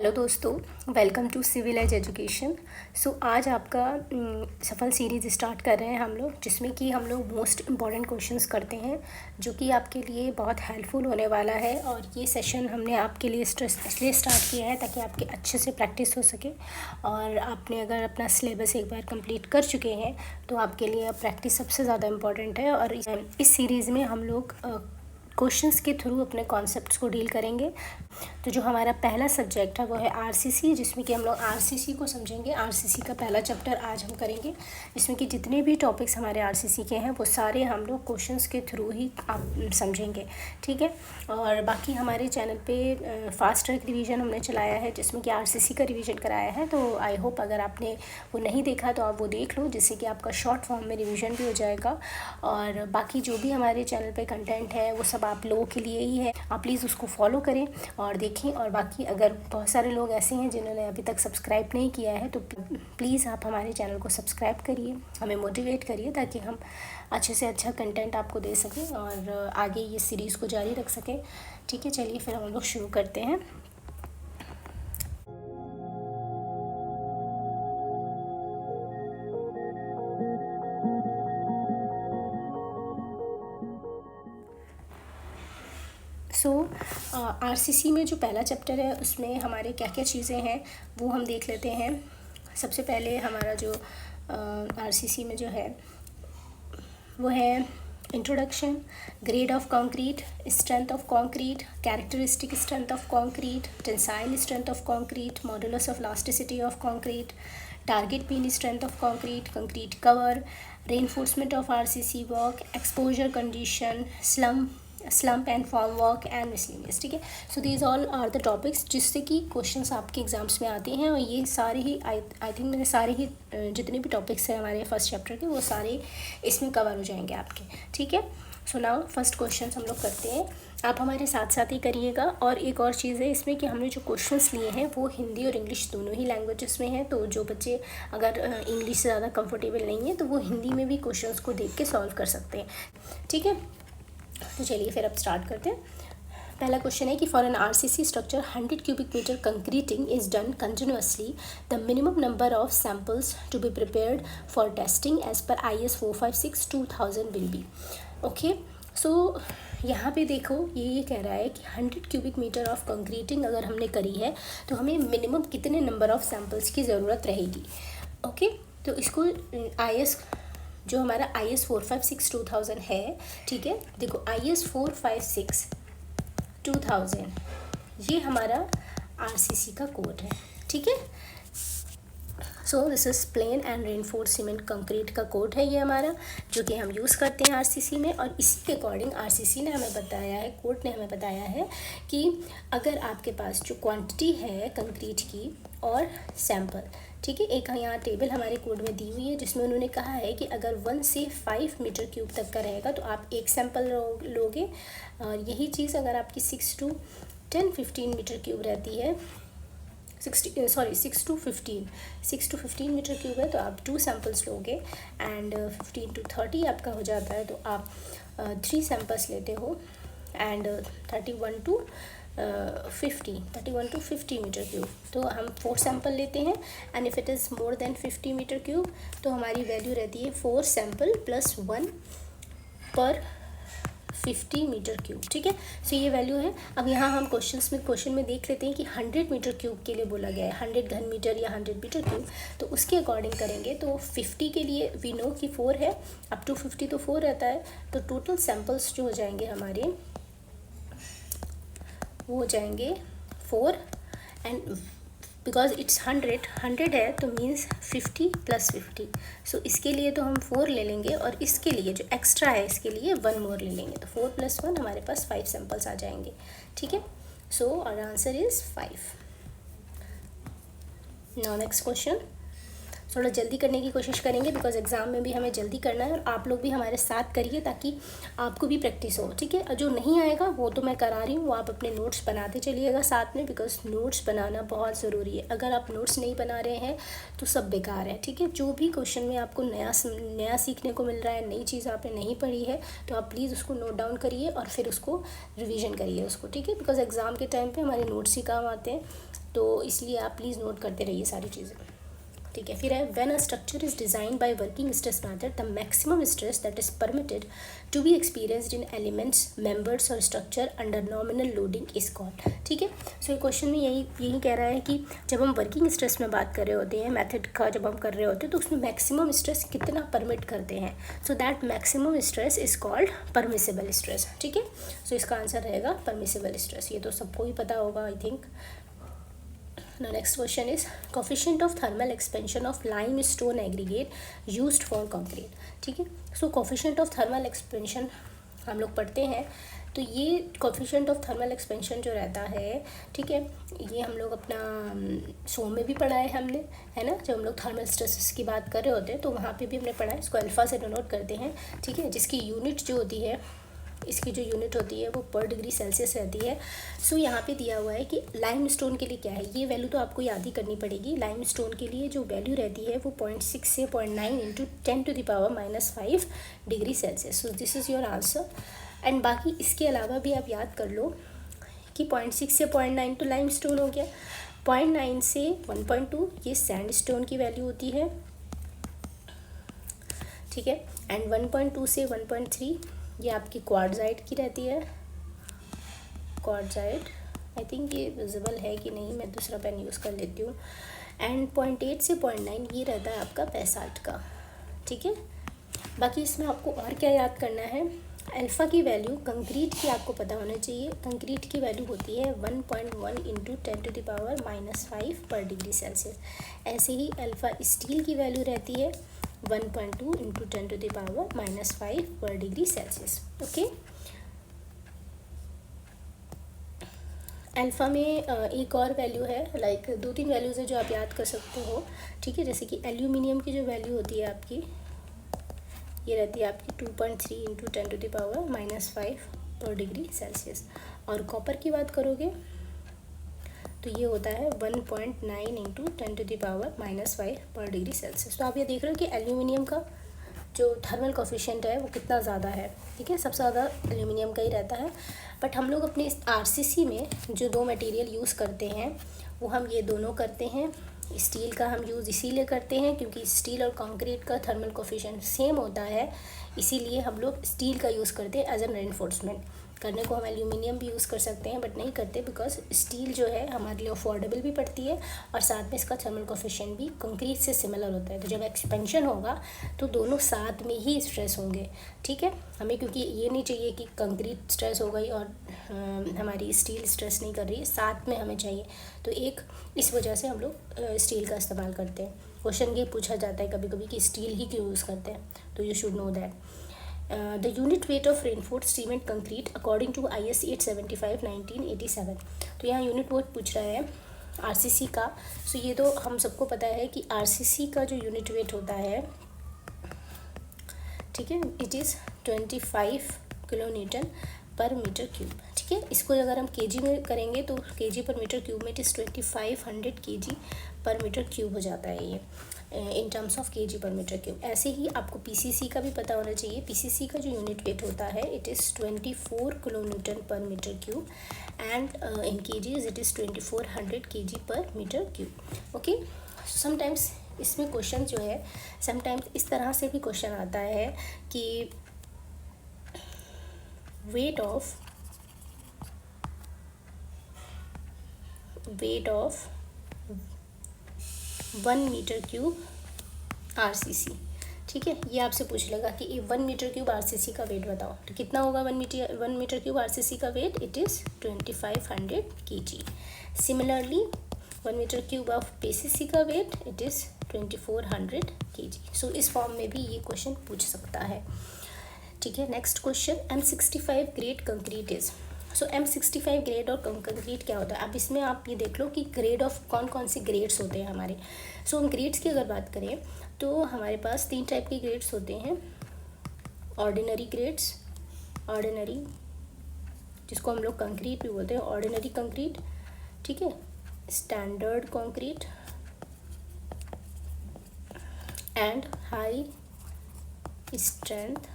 Hello दोस्तों, welcome to civil age education. So आज आपका सफल सीरीज़ स्टार्ट कर रहे हैं हम लोग, जिसमें कि हम लोग मोस्ट इम्पॉर्टेंट क्वेश्चंस करते हैं जो कि आपके लिए बहुत हेल्पफुल होने वाला है। और ये सेशन हमने आपके लिए इसलिए स्टार्ट किया है ताकि आपके अच्छे से प्रैक्टिस हो सके। और आपने अगर अपना सिलेबस एक बार कंप्लीट कर चुके हैं तो आपके लिए अब प्रैक्टिस सबसे ज़्यादा इम्पॉर्टेंट है। और इस सीरीज़ में हम लोग क्वेश्चंस के थ्रू अपने कॉन्सेप्ट्स को डील करेंगे। तो जो हमारा पहला सब्जेक्ट है वो है आरसीसी, जिसमें कि हम लोग आरसीसी को समझेंगे। आरसीसी का पहला चैप्टर आज हम करेंगे, जिसमें कि जितने भी टॉपिक्स हमारे आरसीसी के हैं वो सारे हम लोग क्वेश्चंस के थ्रू ही आप समझेंगे, ठीक है। और बाकी हमारे चैनल पे फास्ट ट्रैक रिवीजन हमने चलाया है, जिसमें कि आरसीसी का रिवीजन कराया है। तो आई होप अगर आपने वो नहीं देखा तो आप वो देख लो, जिससे कि आपका शॉर्ट फॉर्म में रिवीजन भी हो जाएगा। और बाकी जो भी हमारे चैनल पे कंटेंट है वो सब आप लोगों के लिए ही है, आप प्लीज़ उसको फॉलो करें और देखें। और बाकी अगर बहुत सारे लोग ऐसे हैं जिन्होंने अभी तक सब्सक्राइब नहीं किया है तो प्लीज़ आप हमारे चैनल को सब्सक्राइब करिए, हमें मोटिवेट करिए ताकि हम अच्छे से अच्छा कंटेंट आपको दे सकें और आगे ये सीरीज़ को जारी रख सकें, ठीक है। चलिए फिर हम लोग शुरू करते हैं। आरसीसी में जो पहला चैप्टर है उसमें हमारे क्या क्या चीज़ें हैं वो हम देख लेते हैं। सबसे पहले हमारा जो आरसीसी में जो है वो है introduction, grade of concrete, strength of concrete, characteristic strength of concrete, tensile strength of concrete, modulus of elasticity of concrete, target mean strength of concrete, concrete cover, reinforcement of RCC work, exposure condition, slump and form work and miscellaneous, ठीक है। So these all are the topics जिससे कि questions आपके exams में आते हैं। और ये सारे ही आई थिंक मैंने सारे ही जितने भी टॉपिक्स हैं हमारे फर्स्ट चैप्टर के वो सारे इसमें कवर हो जाएंगे आपके, ठीक है। सो नाउ फर्स्ट क्वेश्चन हम लोग करते हैं, आप हमारे साथ साथ ही करिएगा। और एक और चीज़ है इसमें कि हमने जो क्वेश्चंस लिए हैं वो हिंदी और इंग्लिश दोनों ही लैंग्वेजेस में हैं। तो जो बच्चे अगर इंग्लिश से ज़्यादा कंफर्टेबल नहीं है तो वो हिंदी में भी क्वेश्चंस को देख के सॉल्व कर सकते हैं, ठीक है। तो चलिए फिर अब स्टार्ट करते हैं। पहला क्वेश्चन है कि for an RCC structure 100 cubic metre concreting is done continuously, the minimum number of samples to be prepared for testing as per IS 456/2000 will be. Okay, so यहाँ पे देखो ये कह रहा है कि 100 क्यूबिक मीटर ऑफ कंक्रीटिंग अगर हमने करी है तो हमें मिनिमम कितने नंबर ऑफ सैम्पल्स की ज़रूरत रहेगी। ओके, तो इसको IS जो हमारा IS 456/2000 है, ठीक है। देखो IS 456/2000 ये हमारा आरसीसी का कोड है, ठीक है। So this is plain and reinforce cement concrete का कोड है ये हमारा, जो कि हम यूज़ करते हैं आरसीसी में। और इसी के अकॉर्डिंग आरसीसी ने हमें बताया है, कोर्ट ने हमें बताया है कि अगर आपके पास जो क्वांटिटी है कंक्रीट की और सैंपल, ठीक है, एक यहाँ टेबल हमारे कोड में दी हुई है जिसमें उन्होंने कहा है कि अगर 1 से 5 मीटर क्यूब तक का रहेगा तो आप एक सैंपल लोगे। और यही चीज़ अगर आपकी 6 to 15 मीटर क्यूब रहती है, 6 to 15 मीटर क्यूब है तो आप 2 सैम्पल्स लोगे। एंड 15 to 30 आपका हो जाता है तो आप 3 सैम्पल्स लेते हो। एंड 31 to 50 मीटर क्यूब तो हम 4 सैम्पल लेते हैं। And if it is more than 50 metre cube तो हमारी वैल्यू रहती है 4 सैम्पल प्लस 1 पर 50 मीटर क्यूब, ठीक है। सो ये वैल्यू है। अब यहाँ हम क्वेश्चन में देख लेते हैं कि 100 मीटर क्यूब के लिए बोला गया है, 100 घन मीटर या 100 मीटर क्यूब, तो उसके अकॉर्डिंग करेंगे। तो 50 के लिए वी नो कि 4 है, अप टू 50 तो 4 रहता है। तो टोटल सैम्पल्स जो हो जाएंगे हमारे वो हो जाएंगे 4। एंड बिकॉज इट्स 100 है तो मीन्स 50 + 50। सो इसके लिए तो हम 4 ले लेंगे और इसके लिए जो एक्स्ट्रा है इसके लिए 1 मोर ले लेंगे। तो 4 + 1 हमारे पास 5 सैम्पल्स आ जाएंगे, ठीक है। So our answer is 5। Now next question, थोड़ा जल्दी करने की कोशिश करेंगे बिकॉज एग्ज़ाम में भी हमें जल्दी करना है। और आप लोग भी हमारे साथ करिए ताकि आपको भी प्रैक्टिस हो, ठीक है। जो नहीं आएगा वो तो मैं करा रही हूँ, वो आप अपने नोट्स बनाते चलिएगा साथ में, बिकॉज नोट्स बनाना बहुत ज़रूरी है। अगर आप नोट्स नहीं बना रहे हैं तो सब बेकार है, ठीक है। जो भी क्वेश्चन में आपको नया सीखने को मिल रहा है, नई चीज़ आपने नहीं पढ़ी है तो आप प्लीज़ उसको नोट डाउन करिए और फिर उसको रिविज़न करिए उसको, ठीक है। बिकॉज एग्ज़ाम के टाइम पर हमारे नोट्स ही काम आते हैं। तो इसलिए आप प्लीज़ नोट करते रहिए सारी चीज़ें, ठीक है। फिर है when a structure is design by working stress method the maximum stress that is permitted to be experienced in elements members और structure under nominal loading is called, ठीक है। सो ये क्वेश्चन में यही कह रहा है कि जब हम वर्किंग स्ट्रेस में बात कर रहे होते हैं, मेथड का जब हम कर रहे होते हैं, तो उसमें मैक्सिमम स्ट्रेस कितना परमिट करते हैं, so that maximum stress is called permissible stress, ठीक है। सो इसका आंसर रहेगा परमिसिबल स्ट्रेस, ये तो सबको ही पता होगा I think. Now next question is coefficient of thermal expansion of limestone aggregate used for concrete, ठीक है। So coefficient of thermal expansion हम लोग पढ़ते हैं, तो ये coefficient of thermal expansion जो रहता है, ठीक है, ये हम लोग अपना शो में भी पढ़ा है हमने, है ना। जब हम लोग थर्मल स्ट्रेसेस की बात कर रहे होते हैं तो वहाँ पे भी हमने पढ़ा है। इसको अल्फ़ा से डिनोट करते हैं, ठीक है, जिसकी यूनिट जो होती है, इसकी जो यूनिट होती है वो पर डिग्री सेल्सियस रहती है। सो यहाँ पे दिया हुआ है कि लाइमस्टोन के लिए क्या है, ये वैल्यू तो आपको याद ही करनी पड़ेगी। लाइमस्टोन के लिए जो वैल्यू रहती है वो 0.6 से 0.9 into 10⁻⁻5 degree Celsius. So this is your answer. And बाकी इसके अलावा भी आप याद कर लो कि 0.6 से 0.9 तो लाइमस्टोन हो गया, 0.9 से 1.2 ये सैंडस्टोन की वैल्यू होती है, ठीक है। एंड 1.2 से 1.3 ये आपकी क्वार्ट्ज़ाइट की रहती है, क्वार्ट्ज़ाइट। आई थिंक ये विजिबल है कि नहीं, मैं दूसरा पेन यूज़ कर लेती हूँ। एंड 0.8 से 0.9 ये रहता है आपका बेसाल्ट का, ठीक है। बाकी इसमें आपको और क्या याद करना है, अल्फ़ा की वैल्यू कंक्रीट की आपको पता होना चाहिए। कंक्रीट की वैल्यू होती है 1.1 इंटू 10⁻⁻5 पर डिग्री सेल्सियस। ऐसे ही अल्फ़ा स्टील की वैल्यू रहती है 1.2 इंटू 10⁻⁻5 पर डिग्री सेल्सियस, ओके। अल्फ़ा में एक और वैल्यू है, लाइक 2-3 वैल्यूज़ है जो आप याद कर सकते हो, ठीक है। जैसे कि एल्यूमिनियम की जो वैल्यू होती है आपकी, ये रहती है आपकी 2.3 इंटू 10⁻⁻5 पर डिग्री सेल्सियस। और कॉपर की बात करोगे तो ये होता है 1.9 इंटू 10⁻⁻5 पर डिग्री सेल्सियस। तो आप ये देख रहे हो कि एल्यूमिनियम का जो थर्मल कोफिशिएंट है वो कितना ज़्यादा है, ठीक है, सबसे ज़्यादा एल्यूमिनियम का ही रहता है। बट हम लोग अपने आरसीसी में जो दो मटेरियल यूज़ करते हैं वो हम ये दोनों करते हैं। स्टील का हम यूज़ इसीलिए करते हैं क्योंकि स्टील और कंक्रीट का थर्मल कोफिशिएंट सेम होता है, इसीलिए हम लोग स्टील का यूज़ करते हैं एज एन रेनफोर्समेंट। करने को हम एल्यूमिनियम भी यूज़ कर सकते हैं बट नहीं करते, बिकॉज स्टील जो है हमारे लिए अफोर्डेबल भी पड़ती है और साथ में इसका थर्मल कोफिशिएंट भी कंक्रीट से सिमिलर होता है। तो जब एक्सपेंशन होगा तो दोनों साथ में ही स्ट्रेस होंगे, ठीक है। हमें क्योंकि ये नहीं चाहिए कि कंक्रीट स्ट्रेस हो गई और हमारी स्टील स्ट्रेस नहीं कर रही है, साथ में हमें चाहिए। तो एक इस वजह से हम लोग स्टील का इस्तेमाल करते हैं। क्वेश्चन ये पूछा जाता है कभी कभी कि स्टील ही क्यों यूज़ करते हैं, तो you should know that. The unit weight of reinforced cement concrete according to IS 875 1987। तो यहाँ यूनिट वेट पूछ रहा है आरसीसी का। सो ये तो हम सबको पता है कि आरसीसी का जो यूनिट वेट होता है, ठीक है, it is 25 kilonewton per metre cube, ठीक है। इसको अगर हम केजी में करेंगे तो केजी पर मीटर क्यूब में it is 2500 KG per metre cube हो जाता है ये इन terms of KG per metre cube. ऐसे ही आपको पीसीसी का भी पता होना चाहिए। पीसीसी का जो यूनिट वेट होता है it is 24 kilonewton per metre cube and in KGs it is 2400 KG per metre cube, okay. Sometimes इसमें क्वेश्चन जो है समटाइम्स इस तरह से भी क्वेश्चन आता है कि weight of 1 metre cube RCC, ठीक है। ये आपसे पूछ लेगा कि 1 मीटर क्यूब आरसीसी का वेट बताओ, तो कितना होगा 1 मीटर क्यूब आरसीसी का weight, it is 2500 KG. Similarly 1 metre cube of PCC का weight it is 2400 KG. So इस फॉर्म में भी ये क्वेश्चन पूछ सकता है, ठीक है। Next question, M65 grade concrete is. So M65 grade और कंक्रीट क्या होता है। अब इसमें आप ये देख लो कि ग्रेड ऑफ कौन कौन से ग्रेड्स होते हैं हमारे। सो हम ग्रेड्स की अगर बात करें तो हमारे पास 3 टाइप के ग्रेड्स होते हैं। ऑर्डिनरी ग्रेड्स, ऑर्डिनरी जिसको हम लोग कंक्रीट भी बोलते हैं, ऑर्डिनरी कंक्रीट, ठीक है। Standard concrete and high strength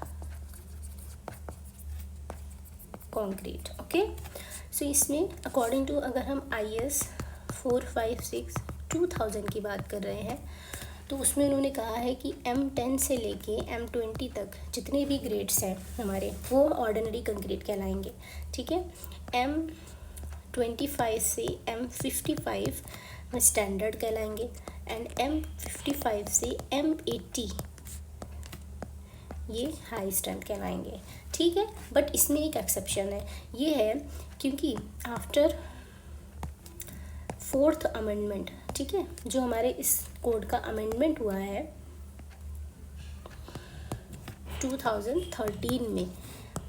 concrete, okay. So इसमें अकॉर्डिंग टू अगर हम IS 4, 5, 6, 2000 की बात कर रहे हैं, तो उसमें उन्होंने कहा है कि M10 से लेके M20 तक जितने भी ग्रेड्स हैं हमारे, वो ऑर्डिनरी कंक्रीट कहलाएंगे, ठीक है। M25 से M55 स्टैंडर्ड कहलाएंगे, एंड M55 से M80 ये हाई स्टैंड कहलाएंगे, ठीक है। बट इसमें एक एक्सेप्शन है, ये है क्योंकि आफ्टर 4th अमेंडमेंट, ठीक है, जो हमारे इस कोड का अमेंडमेंट हुआ है 2013 में,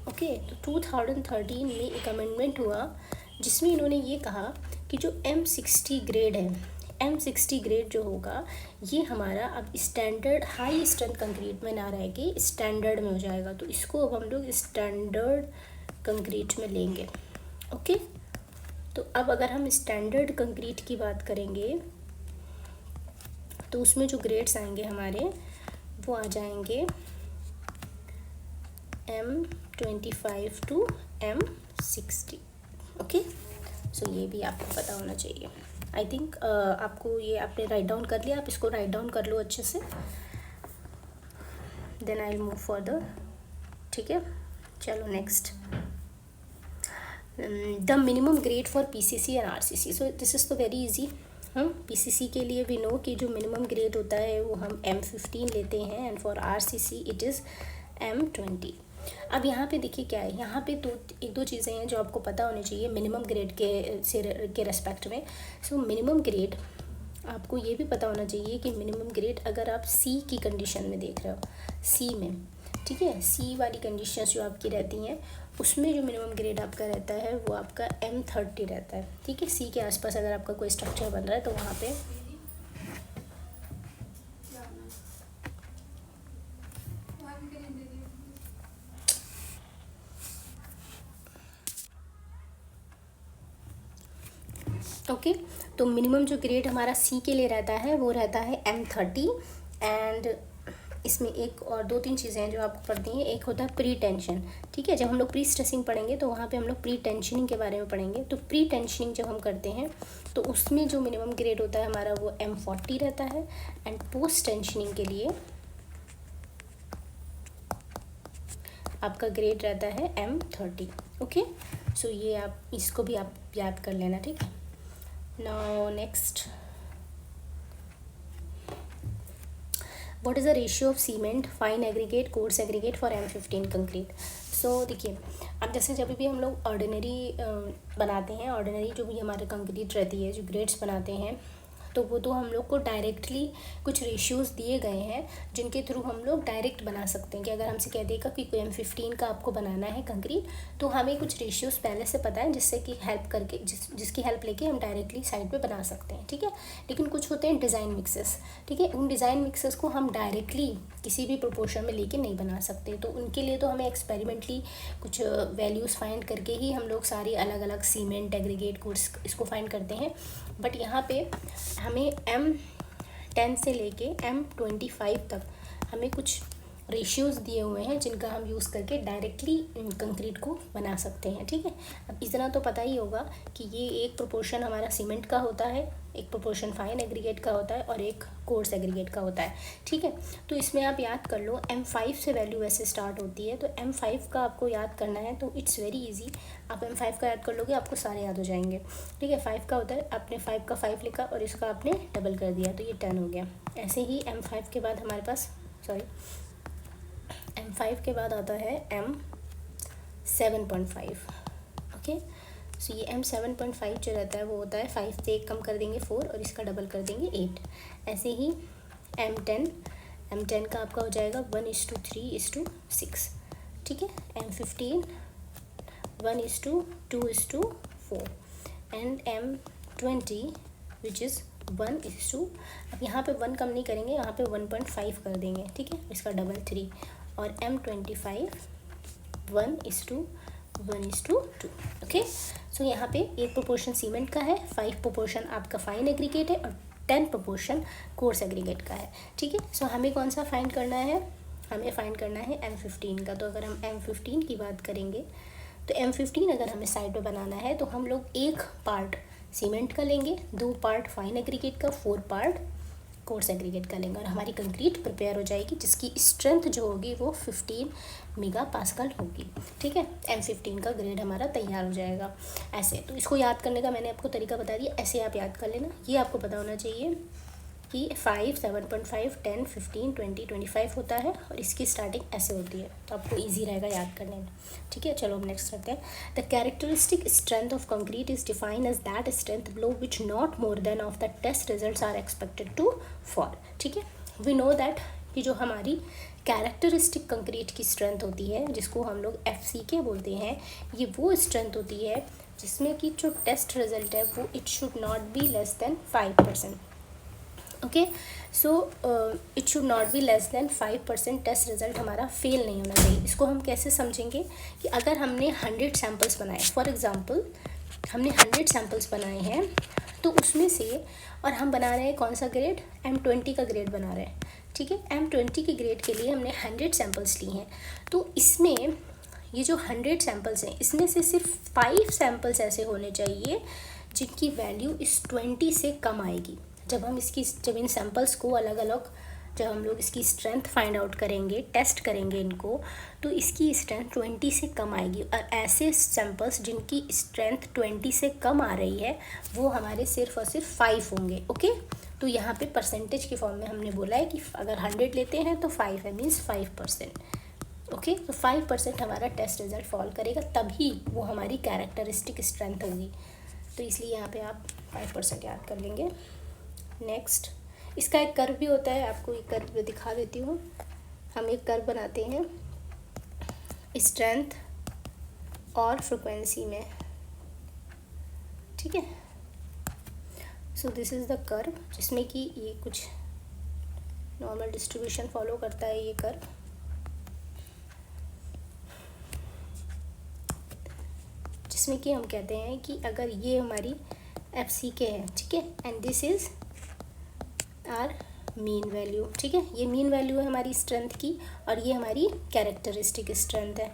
ओके। तो 2013 में एक अमेंडमेंट हुआ जिसमें इन्होंने ये कहा कि जो M60 ग्रेड है, M60 ग्रेड जो होगा ये हमारा अब स्टैंडर्ड हाई स्ट्रेंथ कंक्रीट में ना रह के स्टैंडर्ड में हो जाएगा, तो इसको अब हम लोग स्टैंडर्ड कंक्रीट में लेंगे, ओके। तो अब अगर हम स्टैंडर्ड कंक्रीट की बात करेंगे तो उसमें जो ग्रेड्स आएंगे हमारे वो आ जाएंगे M25 टू M60, ओके। सो ये भी आपको पता होना चाहिए। आई थिंक आपको ये आपने राइट डाउन कर लिया, आप इसको राइट डाउन कर लो अच्छे से, then I will move further, ठीक है। चलो next, the minimum grade for PCC and RCC। So this is तो वेरी इजी। हम PCC के लिए भी नो कि जो मिनिमम ग्रेड होता है वो हम M15 लेते हैं, and for RCC it is M20। अब यहाँ पे देखिए क्या है, यहाँ पे एक दो चीज़ें हैं जो आपको पता होनी चाहिए मिनिमम ग्रेड के रेस्पेक्ट में। सो मिनिमम ग्रेड आपको ये भी पता होना चाहिए कि मिनिमम ग्रेड अगर आप C की कंडीशन में देख रहे हो, C में, ठीक है, C वाली कंडीशंस जो आपकी रहती हैं उसमें जो मिनिमम ग्रेड आपका रहता है वो आपका M30 रहता है, ठीक है। C के आसपास अगर आपका कोई स्ट्रक्चर बन रहा है तो वहाँ पे ओके तो मिनिमम जो ग्रेड हमारा C के लिए रहता है वो रहता है M30। एंड इसमें एक और दो तीन चीज़ें हैं जो आपको पढ़ती हैं, एक होता है प्री टेंशन, ठीक है। जब हम लोग प्री स्ट्रेसिंग पढ़ेंगे तो वहाँ पे हम लोग प्री टेंशनिंग के बारे में पढ़ेंगे। तो प्री टेंशनिंग जब हम करते हैं तो उसमें जो मिनिमम ग्रेड होता है हमारा वो M40 रहता है, एंड पोस्ट टेंशनिंग के लिए आपका ग्रेड रहता है M30, ओके। सो ये आप इसको भी आप याद कर लेना, ठीक है। Now next, what is the ratio of cement fine aggregate coarse aggregate for M15 concrete. So देखिए, अब जैसे जब भी हम लोग ऑर्डिनरी बनाते हैं, ऑर्डिनरी जो भी हमारे कंक्रीट रहती है, जो ग्रेड्स बनाते हैं, तो वो तो हम लोग को डायरेक्टली कुछ रेशियोज़ दिए गए हैं जिनके थ्रू हम लोग डायरेक्ट बना सकते हैं। कि अगर हमसे कह देगा कि कोई M15 का आपको बनाना है कंक्रीट, तो हमें कुछ रेशियोज़ पहले से पता है जिससे कि हेल्प करके जिसकी हेल्प लेके हम डायरेक्टली साइड पे बना सकते हैं, ठीक है। लेकिन कुछ होते हैं डिज़ाइन मिक्सेस, ठीक है, उन डिज़ाइन मिक्सेस को हम डायरेक्टली किसी भी प्रोपोर्शन में लेके नहीं बना सकते। तो उनके लिए तो हमें एक्सपेरिमेंटली कुछ वैल्यूज़ फाइंड करके ही हम लोग सारी अलग अलग सीमेंट एग्रीगेट कोर्स इसको फाइंड करते हैं। बट यहाँ पे हमें M10 से लेके M25 तक हमें कुछ रेशियोज़ दिए हुए हैं जिनका हम यूज़ करके डायरेक्टली कंक्रीट को बना सकते हैं, ठीक है। अब इतना तो पता ही होगा कि ये एक प्रोपोर्शन हमारा सीमेंट का होता है, एक प्रोपोर्शन फाइन एग्रीगेट का होता है और एक कोर्स एग्रीगेट का होता है, ठीक है। तो इसमें आप याद कर लो, M5 से वैल्यू वैसे स्टार्ट होती है, तो M5 का आपको याद करना है तो इट्स वेरी इजी। आप M5 का याद कर लोगे, आपको सारे याद हो जाएंगे, ठीक है। 5 का होता है, आपने 5 का 5 लिखा और इसका आपने डबल कर दिया तो ये 10 हो गया। ऐसे ही M5 के बाद हमारे पास M5 के बाद आता है M7.5, ओके। सो ये M7.5 जो रहता है वो होता है 5 से 1 कम कर देंगे 4 और इसका डबल कर देंगे 8। ऐसे ही M10 का आपका हो जाएगा 1:3:6, ठीक है। M15 1:2:4 and M20 which is 1:, अब यहाँ पे 1 कम नहीं करेंगे, यहाँ पे 1.5 कर देंगे, ठीक है, इसका डबल 3। और M25 1:1:2, ओके। सो यहाँ पे 8 प्रोपोर्शन सीमेंट का है, 5 प्रोपोर्शन आपका फाइन एग्रीगेट है और 10 प्रोपोर्शन कोर्स एग्रीगेट का है, ठीक है। सो हमें कौन सा फाइंड करना है, हमें फाइंड करना है M15 का। तो अगर हम M15 की बात करेंगे तो M15 अगर हमें साइड पे बनाना है तो हम लोग एक पार्ट सीमेंट का लेंगे, 2 पार्ट फाइन एग्रीगेट का, 4 पार्ट कोर्स एग्रीगेट का लेंगे और हमारी कंक्रीट प्रिपेयर हो जाएगी, जिसकी स्ट्रेंथ जो होगी वो 15 मेगा पास्कल होगी। ठीक है, M15 का ग्रेड हमारा तैयार हो जाएगा। ऐसे तो इसको याद करने का मैंने आपको तरीका बता दिया, ऐसे आप याद कर लेना। ये आपको पता होना चाहिए कि 5, 7.5, 10, 15, 20, 25 होता है और इसकी स्टार्टिंग ऐसे होती है, तो आपको इजी रहेगा याद करने में। ठीक है, चलो हम नेक्स्ट करते हैं। The characteristic strength of concrete is defined as that strength below which not more than of the test results are expected to fall. ठीक है, वी नो दैट कि जो हमारी कैरेक्टरिस्टिक कंक्रीट की स्ट्रेंथ होती है, जिसको हम लोग FCK बोलते हैं, ये वो स्ट्रेंथ होती है जिसमें कि जो टेस्ट रिजल्ट है वो it should not be less than 5%। Okay, so it should not be less than 5%। Test result हमारा फेल नहीं होना चाहिए। इसको हम कैसे समझेंगे कि अगर हमने 100 सैम्पल्स बनाए, फॉर एग्जांपल हमने 100 सैम्पल्स बनाए हैं, तो उसमें से और हम बना रहे हैं कौन सा ग्रेड, M20 का ग्रेड बना रहे हैं। ठीक है, M20 के ग्रेड के लिए हमने 100 सैम्पल्स ली हैं, तो इसमें ये जो 100 सैम्पल्स हैं, इसमें से सिर्फ 5 सैम्पल्स ऐसे होने चाहिए जिनकी वैल्यू इस 20 से कम आएगी। जब इन सैम्पल्स को अलग अलग जब हम लोग इसकी स्ट्रेंथ फाइंड आउट करेंगे, टेस्ट करेंगे इनको, तो इसकी स्ट्रेंथ 20 से कम आएगी। और ऐसे सैम्पल्स जिनकी स्ट्रेंथ 20 से कम आ रही है वो हमारे सिर्फ और सिर्फ 5 होंगे। ओके, तो यहाँ पे परसेंटेज के फॉर्म में हमने बोला है कि अगर 100 लेते हैं तो 5 है, मीन्स 5%। ओके, तो 5% हमारा टेस्ट रिजल्ट फॉल करेगा, तभी वो हमारी कैरेक्टरिस्टिक स्ट्रेंथ होगी। तो इसलिए यहाँ पे आप 5% याद कर लेंगे। नेक्स्ट, इसका एक कर्व भी होता है, आपको एक कर्व दिखा देती हूँ। हम एक कर्व बनाते हैं स्ट्रेंथ और फ्रिक्वेंसी में। ठीक है, so this is the curve, जिसमें कि ये कुछ नॉर्मल डिस्ट्रीब्यूशन फॉलो करता है ये कर्व। जिसमें कि हम कहते हैं कि अगर ये हमारी FCK है, ठीक है, and this is our mean value. ठीक है, ये मीन वैल्यू है हमारी स्ट्रेंथ की और ये हमारी कैरेक्टरिस्टिक स्ट्रेंथ है।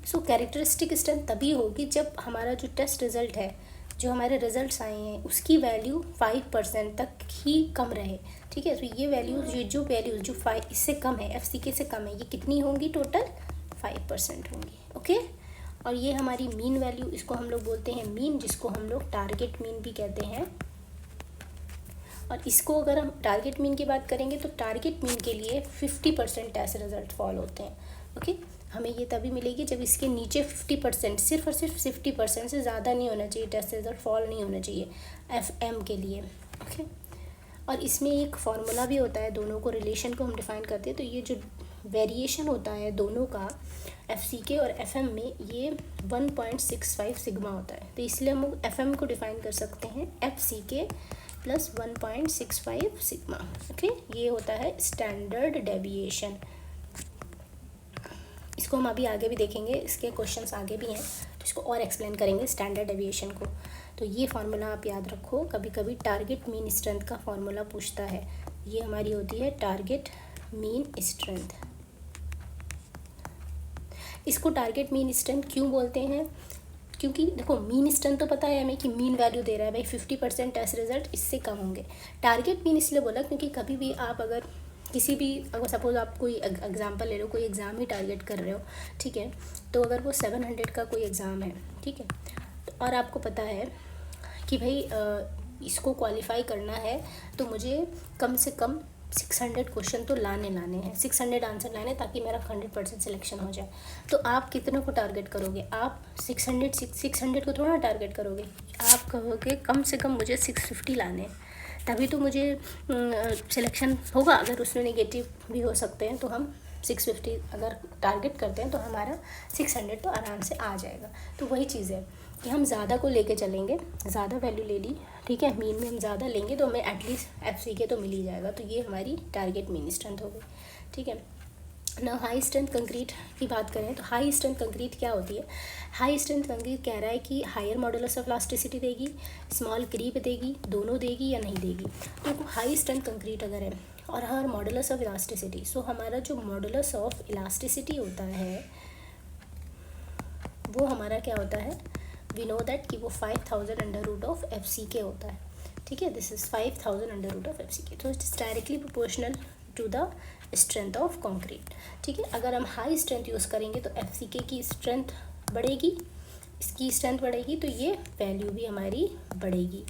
सो कैरेक्टरिस्टिक स्ट्रेंथ तभी होगी जब हमारा जो टेस्ट रिजल्ट है, जो हमारे रिजल्ट्स आए हैं, उसकी वैल्यू 5% तक ही कम रहे। ठीक है, तो ये वैल्यू जो वैल्यूज जो 5 इससे कम है, FCK से कम है, ये कितनी होंगी, टोटल 5% होंगी। ओके, और ये हमारी मीन वैल्यू, इसको हम लोग बोलते हैं मीन, जिसको हम लोग टारगेट मीन भी कहते हैं। और इसको अगर हम टारगेट मीन की बात करेंगे तो टारगेट मीन के लिए 50% टेस्ट रिजल्ट फॉल होते हैं। ओके, हमें ये तभी मिलेगी जब इसके नीचे 50%, सिर्फ और सिर्फ 50% से ज़्यादा नहीं होना चाहिए, टेस्ट रिजल्ट फॉल नहीं होना चाहिए FM के लिए। ओके, और इसमें एक फार्मूला भी होता है, दोनों को रिलेशन को हम डिफाइन करते हैं। तो ये जो वेरिएशन होता है दोनों का FCK और FM में, ये 1.65 सिग्मा होता है। तो इसलिए हम FM को डिफाइन कर सकते हैं FCK प्लस 1.65 सिग्मा। ओके, ये होता है स्टैंडर्ड डेविएशन। इसको हम अभी आगे भी देखेंगे, इसके क्वेश्चंस आगे भी हैं, तो इसको और एक्सप्लेन करेंगे स्टैंडर्ड डेविएशन को। तो ये फार्मूला आप याद रखो, कभी कभी टारगेट मीन स्ट्रेंथ का फार्मूला पूछता है। ये हमारी होती है टारगेट मीन स्ट्रेंथ। इसको टारगेट मीन स्ट्रेंथ क्यों बोलते हैं, क्योंकि देखो मीन स्ट्रेंथ तो पता है हमें कि मीन वैल्यू दे रहा है भाई 50% टेस्ट रिजल्ट इससे कम होंगे। टारगेट मीन इसलिए बोला क्योंकि कभी भी आप अगर किसी भी, अगर सपोज आप कोई एग्जांपल ले लो, कोई एग्ज़ाम ही टारगेट कर रहे हो, ठीक है, तो अगर वो 700 का कोई एग्ज़ाम है, ठीक है, तो और आपको पता है कि भाई इसको क्वालिफाई करना है तो मुझे कम से कम 600 क्वेश्चन तो लाने हैं, 600 आंसर लाने, ताकि मेरा 100% सिलेक्शन हो जाए। तो आप कितने को टारगेट करोगे, आप 600 को थोड़ा टारगेट करोगे, आप कहोगे कम से कम मुझे 650 लाने, तभी तो मुझे सिलेक्शन होगा। अगर उसमें नेगेटिव भी हो सकते हैं तो हम 650 अगर टारगेट करते हैं तो हमारा 600 तो आराम से आ जाएगा। तो वही चीज़ है कि हम ज़्यादा को लेके चलेंगे, ज़्यादा वैल्यू ले ली, ठीक है, मीन में हम ज़्यादा लेंगे तो हमें एटलीस्ट FCK तो मिल ही जाएगा। तो ये हमारी टारगेट मीन स्ट्रेंथ हो गई। ठीक है ना, हाई स्ट्रेंथ कंक्रीट की बात करें तो हाई स्ट्रेंथ कंक्रीट क्या होती है। हाई स्ट्रेंथ कंक्रीट कह रहा है कि हायर मॉडुलस ऑफ इलास्टिसिटी देगी, स्मॉल क्रीप देगी, दोनों देगी या नहीं देगी। तो हाई स्ट्रेंथ कंक्रीट अगर है और हर मॉडुलस ऑफ इलास्टिसिटी, सो हमारा जो मॉडुलस ऑफ इलास्टिसिटी होता है वो हमारा क्या होता है, वी नो दैट कि वो 5000 under root of F C के होता है, ठीक है। This is 5000 under root of F C के, तो it is directly proportional to the strength of concrete, ठीक है। अगर हम हाई स्ट्रेंथ यूज़ करेंगे तो एफ सी के की स्ट्रेंथ बढ़ेगी, इसकी स्ट्रेंथ बढ़ेगी, तो ये वैल्यू भी हमारी बढ़ेगी,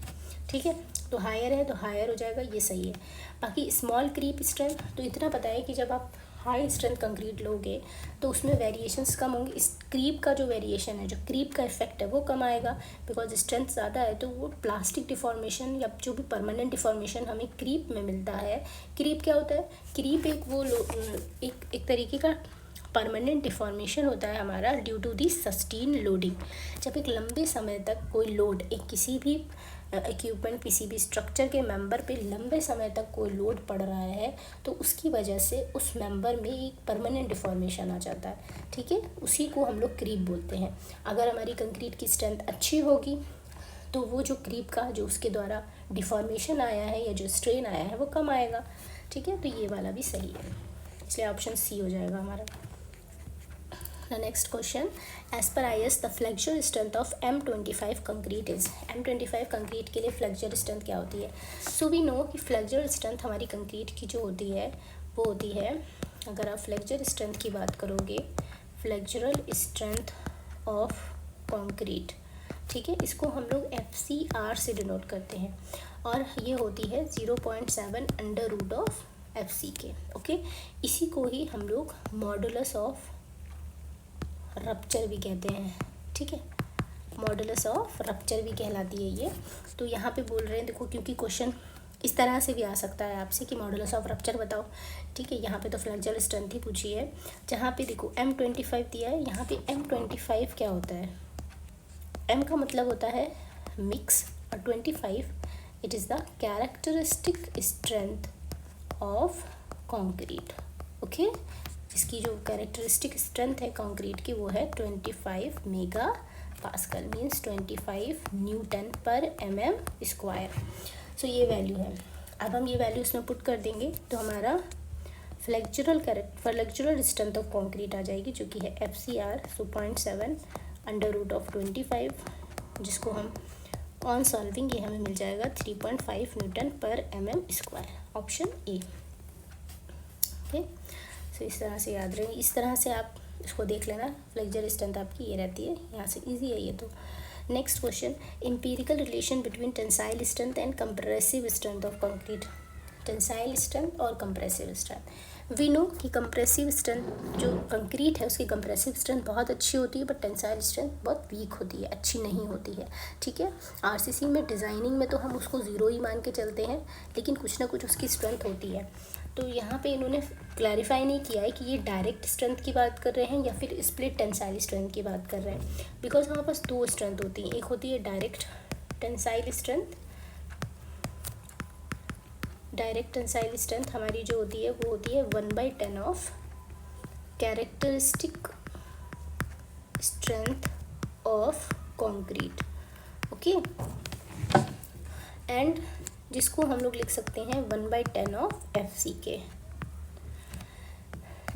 ठीक है। तो हायर है तो हायर हो जाएगा, ये सही है। बाकी स्मॉल क्रीप स्ट्रेंथ, तो इतना पता है कि जब आप हाई स्ट्रेंथ कंक्रीट लोगे तो उसमें वेरिएशंस कम होंगे, इस क्रीप का जो वेरिएशन है, जो क्रीप का इफेक्ट है वो कम आएगा, बिकॉज स्ट्रेंथ ज़्यादा है। तो वो प्लास्टिक डिफॉर्मेशन या जो भी परमानेंट डिफॉर्मेशन हमें क्रीप में मिलता है, क्रीप क्या होता है, क्रीप एक तरीके का परमानेंट डिफॉर्मेशन होता है हमारा due to the sustain loading. जब एक लंबे समय तक कोई लोड, एक किसी भी इक्विपमेंट, किसी भी स्ट्रक्चर के मेंबर पे लंबे समय तक कोई लोड पड़ रहा है, तो उसकी वजह से उस मेंबर में एक परमानेंट डिफॉर्मेशन आ जाता है, ठीक है। उसी को हम लोग क्रीप बोलते हैं। अगर हमारी कंक्रीट की स्ट्रेंथ अच्छी होगी तो वो जो क्रीप का जो उसके द्वारा डिफॉर्मेशन आया है या जो स्ट्रेन आया है वो कम आएगा, ठीक है। तो ये वाला भी सही है, इसलिए ऑप्शन सी हो जाएगा हमारा। The next question, as per IS the flexure strength of M25 concrete is, M25 concrete के लिए फ्लेक्चर स्ट्रेंथ क्या होती है। सो वी नो कि फ्लेक्चर स्ट्रेंथ हमारी कंक्रीट की जो होती है वो होती है, अगर आप फ्लेक्चर स्ट्रेंथ की बात करोगे, फ्लेक्चरल स्ट्रेंथ ऑफ कंक्रीट, ठीक है, इसको हम लोग FCR से डिनोट करते हैं, और ये होती है 0.7 under root of FCK, okay. इसी को ही हम लोग मॉडुलस ऑफ रप्चर भी कहते हैं, ठीक है, मॉडुलस ऑफ रप्चर भी कहलाती है ये। तो यहाँ पे बोल रहे हैं, देखो, क्योंकि क्वेश्चन इस तरह से भी आ सकता है आपसे कि मॉडुलस ऑफ रप्चर बताओ, ठीक है। यहाँ पे तो फ्लेक्चरल स्ट्रेंथ ही पूछी है, जहाँ पे देखो M25 दिया है, यहाँ पे M25 क्या होता है, M का मतलब होता है मिक्स, और 25 it is the characteristic strength of concrete, okay. इसकी जो कैरेक्टरिस्टिक स्ट्रेंथ है कंक्रीट की वो है 25 मेगा पास्कल, मीन्स 25 न्यूटन पर mm²। सो ये वैल्यू है। अब हम ये वैल्यू इसमें पुट कर देंगे तो हमारा फ्लेक्चरल स्ट्रेंथ ऑफ कंक्रीट आ जाएगी, जो कि है FCR, so 0.7 under root of 25, जिसको हम ऑन सॉल्विंग ये हमें मिल जाएगा 3.5 न्यूटन पर mm², ऑप्शन ए, ओके। तो इस तरह से याद रहे, इस तरह से आप इसको देख लेना, फ्लेक्चर स्ट्रेंथ आपकी ये रहती है, यहाँ से इजी है ये तो। Next question, empirical relation between tensile strength and compressive strength of concrete. Tensile strength और कंप्रेसिव स्ट्रेंथ, वी नो कि कंप्रेसिव स्ट्रेंथ जो कंक्रीट है उसकी कंप्रेसिव स्ट्रेंथ बहुत अच्छी होती है, बट टेंसाइल स्ट्रेंथ बहुत वीक होती है, अच्छी नहीं होती है, ठीक है। RCC में डिज़ाइनिंग में तो हम उसको ज़ीरो ही मान के चलते हैं, लेकिन कुछ ना कुछ उसकी स्ट्रेंथ होती है। तो यहाँ पे इन्होंने क्लैरिफाई नहीं किया है कि ये डायरेक्ट स्ट्रेंथ की बात कर रहे हैं या फिर स्प्लिट टेंसाइल स्ट्रेंथ की बात कर रहे हैं, बिकॉज हमारे पास दो स्ट्रेंथ होती हैं, एक होती है direct tensile strength. Direct tensile strength हमारी जो होती है वो होती है 1/10 of characteristic strength of concrete, okay, and जिसको हम लोग लिख सकते हैं 1/10 ऑफ FCK।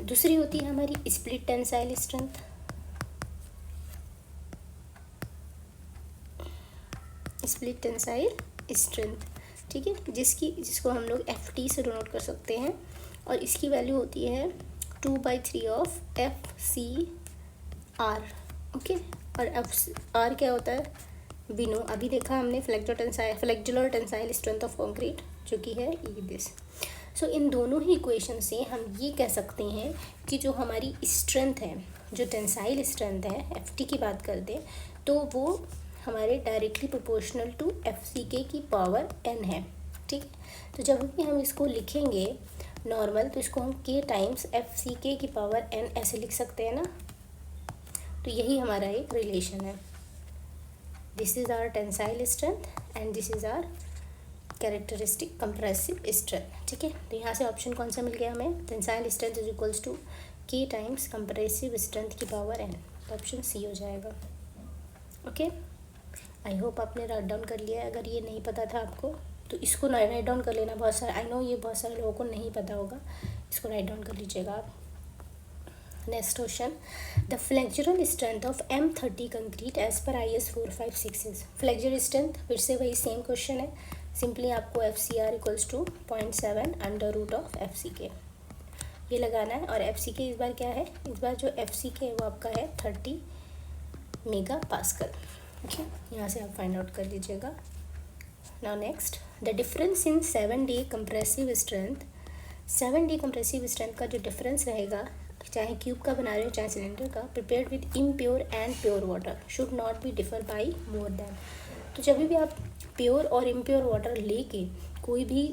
दूसरी होती है हमारी split tensile strength, split tensile strength, ठीक है, जिसको हम लोग FT से डिनोट कर सकते हैं, और इसकी वैल्यू होती है 2/3 ऑफ FCR, ओके। और FR क्या होता है, वी नो, अभी देखा हमने फ्लेक्चुलर टेंसाइल स्ट्रेंथ ऑफ कंक्रीट, जो कि है दिस। सो इन दोनों ही इक्वेशन से हम ये कह सकते हैं कि जो हमारी स्ट्रेंथ है, जो टेंसाइल स्ट्रेंथ है, FT की बात करते हैं, तो वो हमारे डायरेक्टली प्रोपोर्शनल टू FCK की पावर n है, ठीक है। तो जब भी हम इसको लिखेंगे नॉर्मल, तो इसको हम K टाइम्स FCK की पावर n ऐसे लिख सकते हैं ना, तो यही हमारा एक रिलेशन है। This is our tensile strength and this is our characteristic compressive strength, ठीक है। तो यहाँ से ऑप्शन कौन सा मिल गया हमें, tensile strength is equals to K times compressive strength की पावर n, तो ऑप्शन सी हो जाएगा, ओके। आई होप आपने राइट डाउन कर लिया है। अगर ये नहीं पता था आपको तो इसको राइट डाउन कर लेना, बहुत सारे, आई नो ये बहुत सारे लोगों को नहीं पता होगा, इसको राइट डाउन कर लीजिएगा आप। Next question, the flexural strength of M30 concrete as per IS 456 is. Flexural strength फिर से वही सेम क्वेश्चन है, सिंपली आपको FCR equals to 0.7 under root of FCK ये लगाना है। और FCK इस बार क्या है, इस बार जो FCK है वो आपका है 30 मेगा पास्कल। ओके, यहाँ से आप फाइंड आउट कर लीजिएगा। Now next, the difference in 7D compressive strength. 7D compressive strength का जो डिफरेंस रहेगा, चाहे क्यूब का बना रहे हो चाहे सिलेंडर का, prepared with impure and pure water should not be differ by more than. तो जब भी आप प्योर और इम्प्योर वाटर लेके कोई भी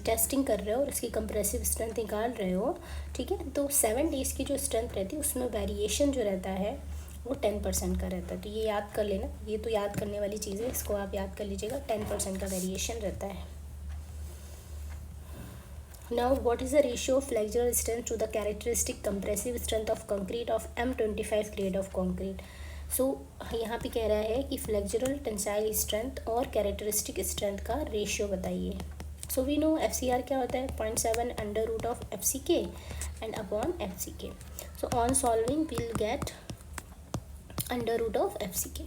टेस्टिंग कर रहे हो और इसकी कंप्रेसिव स्ट्रेंथ निकाल रहे हो, ठीक है, तो 7 डेज़ की जो स्ट्रेंथ रहती है उसमें वेरिएशन जो रहता है वो 10% का रहता है। तो ये याद कर लेना, ये तो याद करने वाली चीज़ है, इसको आप याद कर लीजिएगा, 10% का वेरिएशन रहता है। Now, what is the ratio of flexural strength to the characteristic compressive strength of concrete of M25 grade of concrete? So यहाँ पे कह रहा है कि फ्लेक्चरल टेंसाइल स्ट्रेंथ और कैरेक्टरिस्टिक स्ट्रेंथ का रेशियो बताइए। सो वी नो FCR क्या होता है, 0.7 under root of FCK and upon FCK। So on solving will get under root of FCK।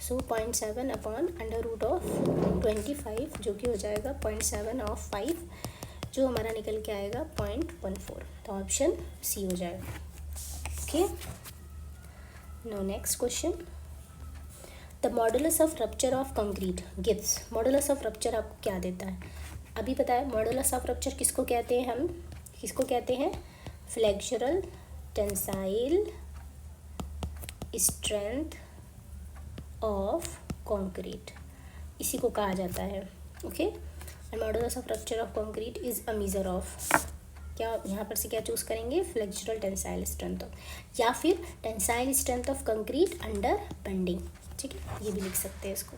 So 0.7 upon under root of 25 जो कि हो जाएगा 0.7 ऑफ 5, जो हमारा निकल के आएगा 0.14। तो ऑप्शन सी हो जाएगा। Okay, no next question, the modulus of rupture of concrete gives. Modulus of rupture आपको क्या देता है, अभी पता है। मॉडुलस ऑफ रप्चर किसको कहते हैं, हम किसको कहते हैं, flexural tensile strength of concrete, इसी को कहा जाता है। Okay, modulus of rupture of concrete is a measure of, क्या यहाँ पर से क्या चूज़ करेंगे, फ्लेक्चरल टेंसाइल स्ट्रेंथ ऑफ, या फिर tensile strength of concrete under bending. ठीक है, ये भी लिख सकते हैं इसको।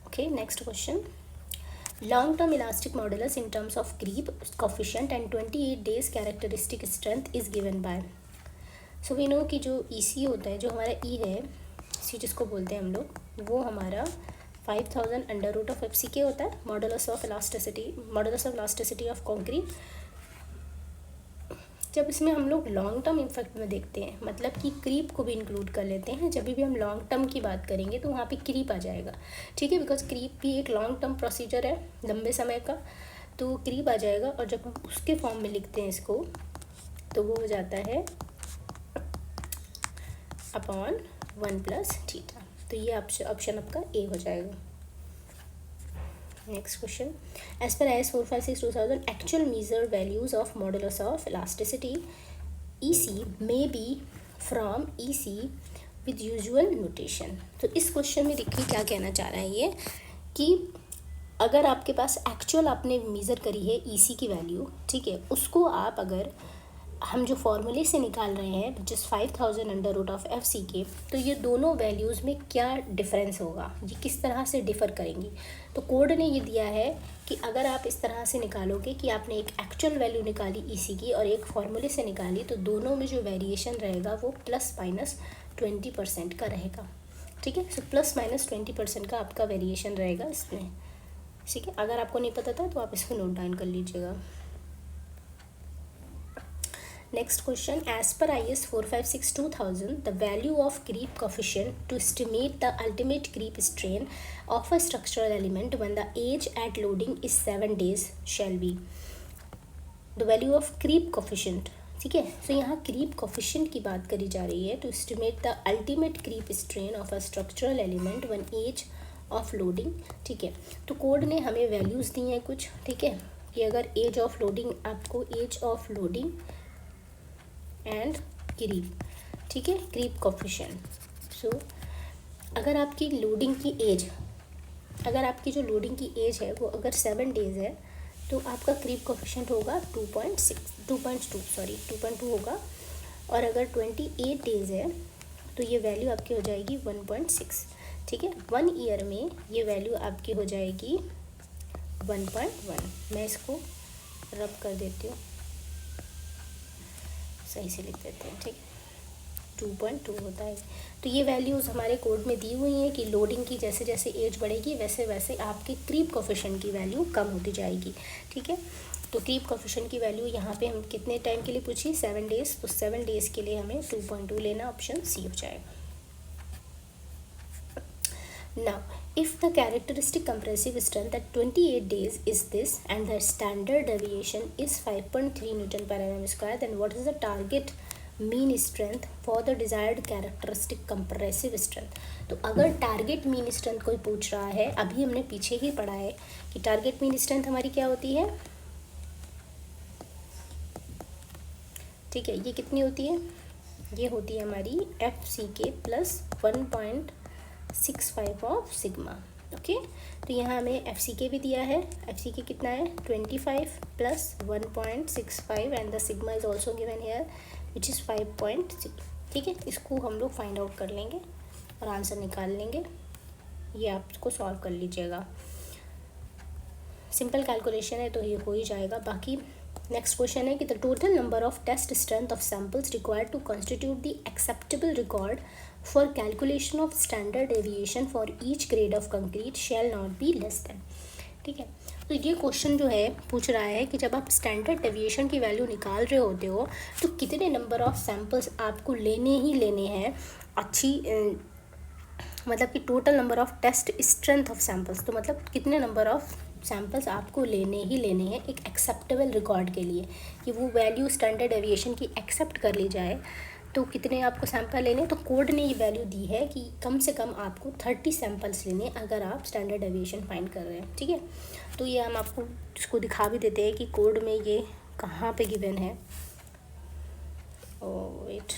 Okay, next question, long term elastic modulus in terms of creep coefficient and 28 days characteristic strength is given by. So we know कि जो EC होता है, जो हमारा E है, C जिसको बोलते हैं हम लोग, वो हमारा 5000 अंडर रूट ऑफ FCK होता है। Modulus of elasticity of concrete, जब इसमें हम लोग लॉन्ग टर्म इफेक्ट में देखते हैं, मतलब कि क्रीप को भी इंक्लूड कर लेते हैं, जब भी हम लॉन्ग टर्म की बात करेंगे तो वहाँ पे क्रीप आ जाएगा। ठीक है, बिकॉज क्रीप भी एक लॉन्ग टर्म प्रोसीजर है, लंबे समय का, तो क्रीप आ जाएगा। और जब हम उसके फॉर्म में लिखते हैं इसको, तो वो हो जाता है अपॉन 1 + थीटा। तो ये ऑप्शन आपका ए हो जाएगा। Next question, as per IS 456/2000 actual measured values of modulus of elasticity EC may be from EC with usual notation. तो इस क्वेश्चन में देखिए क्या कहना चाह रहा है ये, कि अगर आपके पास एक्चुअल आपने मेज़र करी है EC की वैल्यू, ठीक है, उसको आप अगर हम जो फॉर्मूले से निकाल रहे हैं which is 5000 under root of FCK, तो ये दोनों वैल्यूज़ में क्या डिफरेंस होगा, ये किस तरह से डिफ़र करेंगी। तो कोड ने ये दिया है कि अगर आप इस तरह से निकालोगे कि आपने एक एक्चुअल वैल्यू निकाली EC की और एक फॉर्मूले से निकाली, तो दोनों में जो वेरिएशन रहेगा वो ±20% का रहेगा। ठीक है, सो ±20% का आपका वेरिएशन रहेगा इसमें। ठीक है, अगर आपको नहीं पता था तो आप इसको नोट डाउन कर लीजिएगा। Next question, as per IS 456/2000, the value of creep coefficient to estimate the ultimate creep strain of a structural element when the age at loading is 7 days shall be the value of creep coefficient। ठीक है, तो यहाँ creep coefficient की बात करी जा रही है, to estimate the ultimate creep strain of a structural element when age of loading। ठीक है, तो कोड ने हमें वैल्यूज़ दी हैं कुछ, ठीक है, कि अगर एज ऑफ लोडिंग, आपको age of loading and creep, ठीक है, क्रीप कोफिशिएंट। सो अगर आपकी लोडिंग की एज, अगर आपकी जो लोडिंग की एज है वो अगर 7 डेज़ है, तो आपका क्रीप कोफिशिएंट होगा 2.2 होगा। और अगर 28 डेज़ है तो ये वैल्यू आपकी हो जाएगी 1.6। ठीक है, 1 ईयर में ये वैल्यू आपकी हो जाएगी 1.1। मैं इसको रब कर देती हूँ, सही से लिख देते हैं। ठीक है, 2.2 होता है। तो ये वैल्यूज़ हमारे कोड में दी हुई हैं कि लोडिंग की जैसे जैसे एज बढ़ेगी वैसे वैसे आपके क्रीप कोफिशिएंट की वैल्यू कम होती जाएगी। ठीक है, तो क्रीप कोफिशिएंट की वैल्यू यहाँ पे हम कितने टाइम के लिए पूछी, 7 डेज, तो 7 डेज के लिए हमें 2.2 लेना, ऑप्शन सी हो जाएगा। Now, if the characteristic compressive strength at 28 days is this and the standard deviation is 5.3 Newton per mm square, then what is the target mean strength for the desired characteristic compressive strength? तो अगर target mean strength कोई पूछ रहा है, अभी हमने पीछे ही पढ़ा है कि टारगेट मीन स्ट्रेंथ हमारी क्या होती है, ठीक है, ये कितनी होती है, ये होती है हमारी एफ सी के प्लस 1.65 ऑफ सिग्मा। ओके, तो यहाँ हमें एफ सी के भी दिया है, एफ सी के कितना है 25 plus 1.65 and the sigma is also given here which is 5.6। ठीक है, इसको हम लोग फाइंड आउट कर लेंगे और आंसर निकाल लेंगे, ये आपको सॉल्व कर लीजिएगा, सिंपल कैलकुलेशन है तो ये हो ही जाएगा। बाकी नेक्स्ट क्वेश्चन है कि the total number of test strength of samples required to constitute the acceptable record for calculation of standard deviation for each grade of concrete shall not be less than. ठीक है, तो ये question जो है पूछ रहा है कि जब आप स्टैंडर्ड डेविएशन की वैल्यू निकाल रहे होते हो तो कितने नंबर ऑफ सैम्पल्स आपको लेने ही लेने हैं, अच्छी मतलब कि total number of test strength of samples, तो मतलब कितने नंबर ऑफ सैम्पल्स आपको लेने ही लेने हैं एक एक्सेप्टेबल रिकॉर्ड के लिए, कि वो वैल्यू स्टैंडर्ड डेविएशन की एक्सेप्ट कर ली जाए, तो कितने आपको सैंपल लेने। तो कोड ने ये वैल्यू दी है कि कम से कम आपको 30 सैंपल्स लेने अगर आप स्टैंडर्ड डेविएशन फाइंड कर रहे हैं। ठीक है, तो ये हम आपको इसको दिखा भी देते हैं कि कोड में ये कहाँ पे गिवन है। वेट,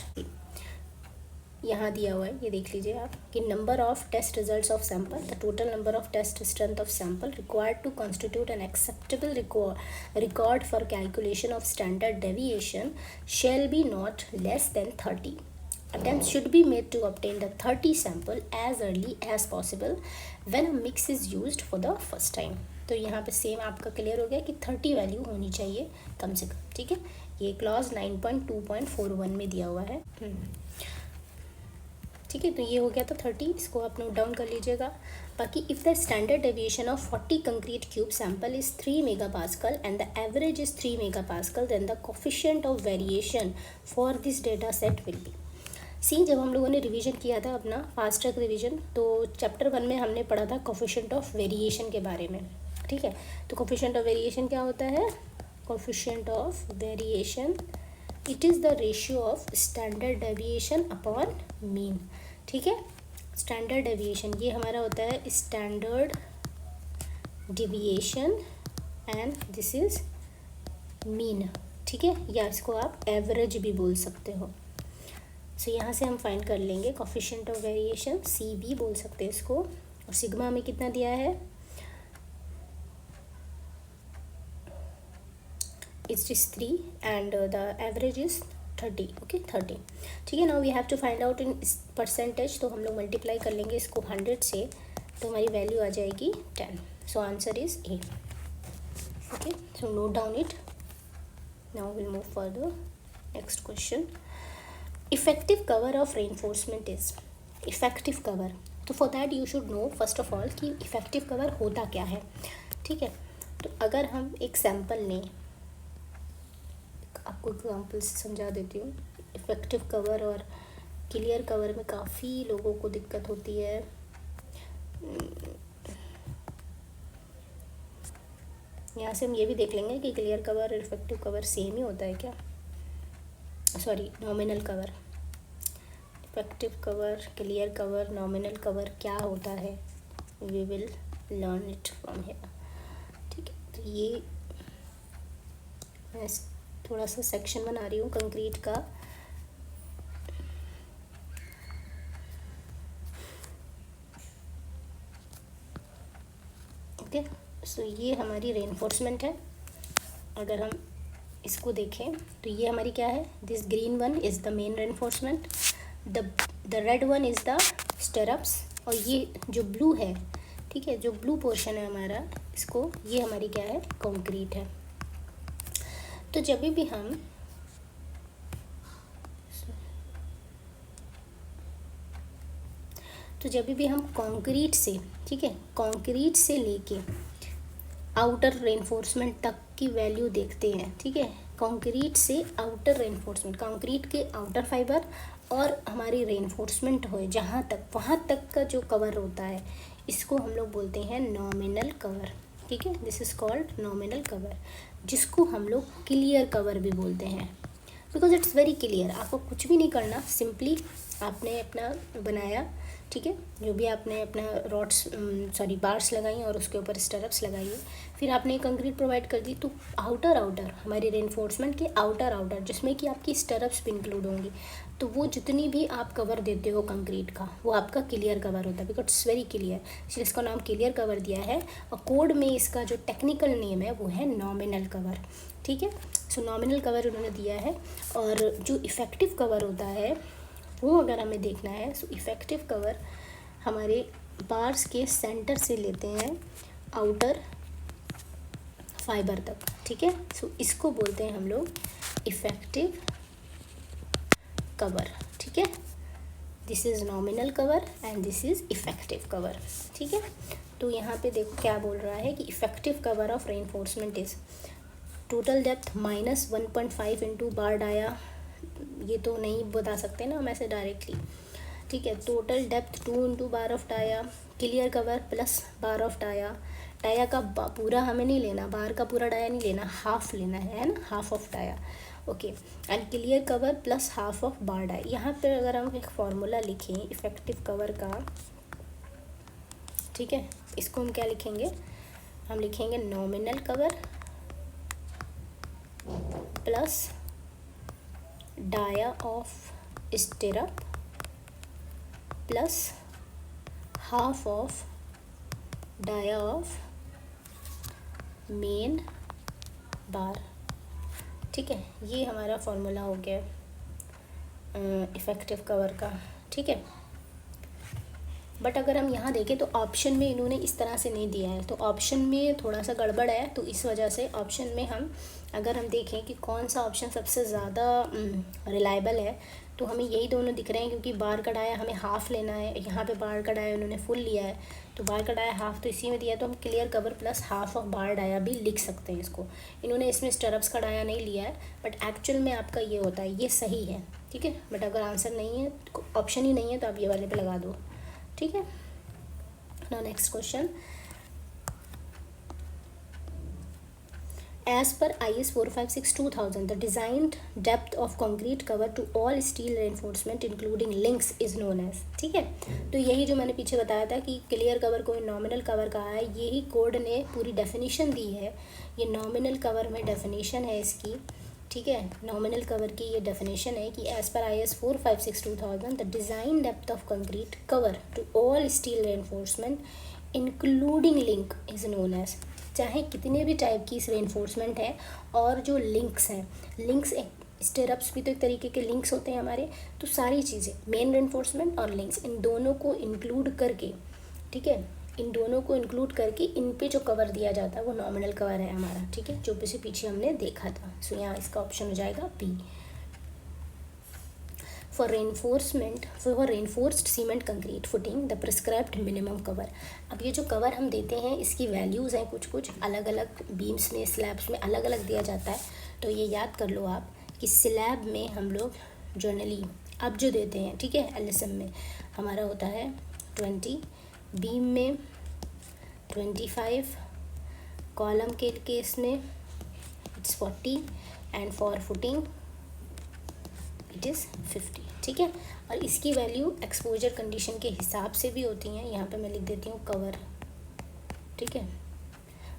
यहाँ दिया हुआ है, ये देख लीजिए आप कि number of test results of sample, the total number of test strength of sample required to constitute an acceptable record for calculation of standard deviation shall be not less than 30। Attempts should be made to obtain the 30 sample as early as possible when a mix is used for the first time। तो यहाँ पे same आपका clear हो गया कि 30 value होनी चाहिए कम से कम। ठीक है, ये क्लॉज 9.2.41 में दिया हुआ है। ठीक है, तो ये हो गया तो 30, इसको आप नोट डाउन कर लीजिएगा। बाकी if the standard deviation of 40 concrete cube sample is 3 megapascal and the average is 3 megapascal, then the coefficient of variation for this data set will be. See, जब हम लोगों ने रिवीजन किया था अपना फास्ट ट्रैक रिवीजन, तो chapter 1 में हमने पढ़ा था कोफिशिएंट ऑफ वेरिएशन के बारे में। ठीक है, तो कोफिशिएंट ऑफ वेरिएशन क्या होता है, coefficient of variation it is the ratio of standard deviation upon mean. ठीक है, स्टैंडर्ड डेविएशन ये हमारा होता है standard deviation and this is mean. ठीक है, या इसको आप एवरेज भी बोल सकते हो। सो यहाँ से हम फाइंड कर लेंगे coefficient of variation, C V बोल सकते हैं इसको। और सिग्मा हमें कितना दिया है, it is 3 and the average is 30। Okay, 30। ठीक है, now we have to find out in percentage, तो हम लोग मल्टीप्लाई कर लेंगे इसको 100 से, तो हमारी वैल्यू आ जाएगी 10। So answer is A. Okay, so note down it. Now will move further. Next question, effective cover of reinforcement is. Effective cover, तो for that you should know first of all कि effective cover होता क्या है। ठीक है, तो अगर हम एक सैंपल लें, आपको एग्जाम्पल से समझा देती हूँ। इफेक्टिव कवर और क्लियर कवर में काफ़ी लोगों को दिक्कत होती है। यहाँ से हम ये भी देख लेंगे कि क्लियर कवर और इफेक्टिव कवर सेम ही होता है क्या, sorry nominal cover. Effective cover, clear cover, nominal cover क्या होता है, we will learn it from here. ठीक है, तो ये मैं थोड़ा सा सेक्शन बना रही हूँ कंक्रीट का। ओके, सो ये हमारी रेनफोर्समेंट है। अगर हम इसको देखें तो ये हमारी क्या है, this green one is the main reinforcement, the red one is the stirrups, और ये जो ब्लू है, ठीक है, जो ब्लू पोर्शन है हमारा, इसको ये हमारी क्या है, कंक्रीट है। तो जब भी हम कंक्रीट से, ठीक है, कंक्रीट से लेके आउटर रेनफोर्समेंट तक की वैल्यू देखते हैं, ठीक है। कंक्रीट से आउटर रेनफोर्समेंट, कंक्रीट के आउटर फाइबर और हमारी रेनफोर्समेंट हो जहाँ तक, वहाँ तक का जो कवर होता है इसको हम लोग बोलते हैं नॉमिनल कवर, ठीक है। This is called nominal cover, जिसको हम लोग क्लियर कवर भी बोलते हैं, बिकॉज इट्स वेरी क्लियर। आपको कुछ भी नहीं करना, सिंपली आपने अपना बनाया, ठीक है, जो भी आपने अपना रॉड्स बार्स लगाई और उसके ऊपर स्टरप्स लगाइए, फिर आपने कंक्रीट प्रोवाइड कर दी, तो आउटर हमारी रेनफोर्समेंट के आउटर जिसमें कि आपकी स्टरप्स भी इंक्लूड होंगी, तो वो जितनी भी आप कवर देते हो कंक्रीट का, वो आपका क्लियर कवर होता है, बिकॉज इट्स वेरी क्लियर, इसलिए इसका नाम क्लियर कवर दिया है। और कोड में इसका जो टेक्निकल नेम है वो है नॉमिनल कवर, ठीक है। सो नॉमिनल कवर उन्होंने दिया है। और जो इफ़ेक्टिव कवर होता है वो अगर हमें देखना है, सो इफ़ेक्टिव कवर हमारे बार्स के सेंटर से लेते हैं आउटर फाइबर तक, ठीक है। सो इसको बोलते हैं हम लोग इफ़ेक्टिव कवर, ठीक है। This is nominal cover and this is effective cover, ठीक है। तो यहाँ पे देखो क्या बोल रहा है कि effective cover of reinforcement is total depth -1.5 into bar dia, ये तो नहीं बता सकते ना हम ऐसे डायरेक्टली, ठीक है। Total depth 2 into bar of dia, clear cover plus bar of dia, dia का पूरा हमें नहीं लेना, बार का पूरा डाया नहीं लेना, हाफ लेना है ना, half of dia, okay. And clear cover plus half of bar dia. यहाँ पे अगर हम एक फार्मूला लिखें इफ़ेक्टिव कवर का, ठीक है, इसको हम क्या लिखेंगे, हम लिखेंगे nominal cover plus dia of stirrup plus half of dia of main bar, ठीक है। ये हमारा फॉर्मूला हो गया इफ़ेक्टिव कवर का, ठीक है। बट अगर हम यहाँ देखें तो ऑप्शन में इन्होंने इस तरह से नहीं दिया है, तो ऑप्शन में थोड़ा सा गड़बड़ है, तो इस वजह से ऑप्शन में हम अगर हम देखें कि कौन सा ऑप्शन सबसे ज़्यादा रिलायबल है, तो हमें यही दोनों दिख रहे हैं, क्योंकि बार का डाया हमें हाफ़ लेना है, यहाँ पे बार का डाया उन्होंने फुल लिया है, तो बार का डाया हाफ़ तो इसी में दिया है, तो हम clear cover plus half of bar dia भी लिख सकते हैं इसको। इन्होंने इसमें स्टरप्स का डाया नहीं लिया है, बट एक्चुअल में आपका ये होता है, ये सही है, ठीक है। बट अगर आंसर नहीं है, ऑप्शन ही नहीं है, तो आप ये वाले पे लगा दो, ठीक है। Now next question, as per IS 456/2000 the designed depth of concrete cover to all steel reinforcement including links is known as, ठीक है। तो यही जो मैंने पीछे बताया था कि क्लियर कवर को नॉमिनल कवर कहा है, यही कोड ने पूरी डेफिनेशन दी है, ये नॉमिनल कवर में डेफिनेशन है इसकी, ठीक है। नॉमिनल कवर की ये डेफिनेशन है कि as per IS 456/2000 the design depth of concrete cover to all steel reinforcement including link is known as, चाहे कितने भी टाइप की इस रेनफोर्समेंट है, और जो लिंक्स हैं, लिंक्स स्टिरप्स भी तो एक तरीके के लिंक्स होते हैं हमारे, तो सारी चीज़ें मेन रेनफोर्समेंट और लिंक्स, इन दोनों को इंक्लूड करके, ठीक है, इन दोनों को इंक्लूड करके इन पे जो कवर दिया जाता है वो नॉमिनल कवर है हमारा, ठीक है, जो पीछे हमने देखा था। सो यहाँ इसका ऑप्शन हो जाएगा B. For reinforced cement concrete footing the prescribed minimum cover. अब ये जो कवर हम देते हैं इसकी वैल्यूज़ हैं, कुछ अलग अलग बीम्स में, स्लैब्स में अलग अलग दिया जाता है, तो ये याद कर लो आप कि स्लैब में हम लोग जनरली अब जो देते हैं, ठीक है, LSM में हमारा होता है 20, बीम में 25, कॉलम के केस में it's 40 and for footing it is 50, ठीक है। और इसकी वैल्यू एक्सपोजर कंडीशन के हिसाब से भी होती हैं, यहाँ पे मैं लिख देती हूँ कवर, ठीक है।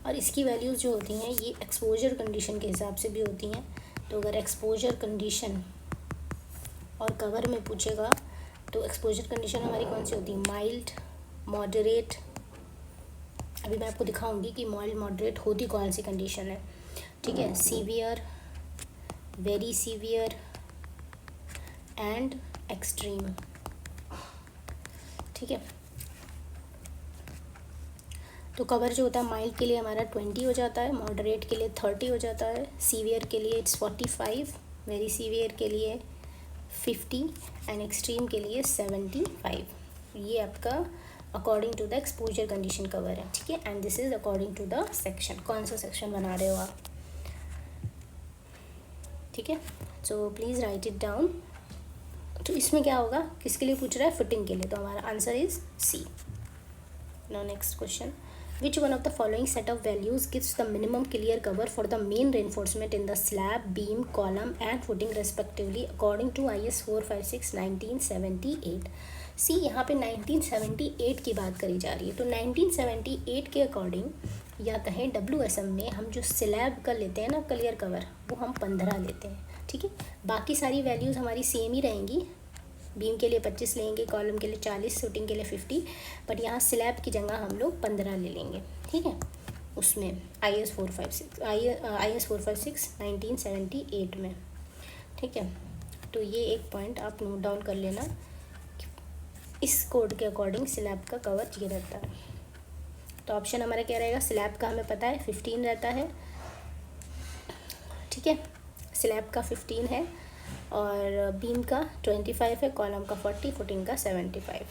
और इसकी वैल्यूज़ जो होती हैं ये एक्सपोजर कंडीशन के हिसाब से भी होती हैं, तो अगर एक्सपोजर कंडीशन और कवर में पूछेगा तो एक्सपोजर कंडीशन हमारी कौन सी होती है, माइल्ड, मॉडरेट, अभी मैं आपको दिखाऊंगी कि माइल्ड मॉडरेट होती कौन सी कंडीशन है, ठीक है, severe, very severe and extreme, ठीक है। तो कवर जो होता है माइल्ड के लिए हमारा 20 हो जाता है, मॉडरेट के लिए 30 हो जाता है, सीवियर के लिए इट्स 45, वेरी सीवियर के लिए 50 एंड एक्सट्रीम के लिए 75। ये आपका according to the exposure condition cover है, ठीक है। And this is according to the section, कौन सा सेक्शन बना रहे हो आप, ठीक है, so please write it down. तो इसमें क्या होगा, किसके लिए पूछ रहा है, फुटिंग के लिए, तो हमारा answer is C. Now next question, which one of the following set of values gives the minimum clear cover for the main reinforcement in the slab, beam, column and footing respectively according to IS 456 1978। सी यहाँ पे 1978 की बात करी जा रही है, तो 1978 के अकॉर्डिंग या कहें WSM में हम जो स्लैब का लेते हैं ना क्लियर कवर, वो हम 15 लेते हैं। ठीक है, बाकी सारी वैल्यूज़ हमारी सेम ही रहेंगी, बीम के लिए 25 लेंगे, कॉलम के लिए 40, शूटिंग के लिए 50, बट यहाँ स्लैब की जगह हम लोग 15 ले लेंगे। ठीक है, उसमें IS 456 1978 में। ठीक है, तो ये एक पॉइंट आप नोट डाउन कर लेना, इस कोड के अकॉर्डिंग स्लैब का कवर ये रहता है। तो ऑप्शन हमारा क्या रहेगा, स्लैब का हमें पता है 15 रहता है। ठीक है, स्लैब का 15 है और बीम का 25 है, कॉलम का 40, फुटिंग का 75।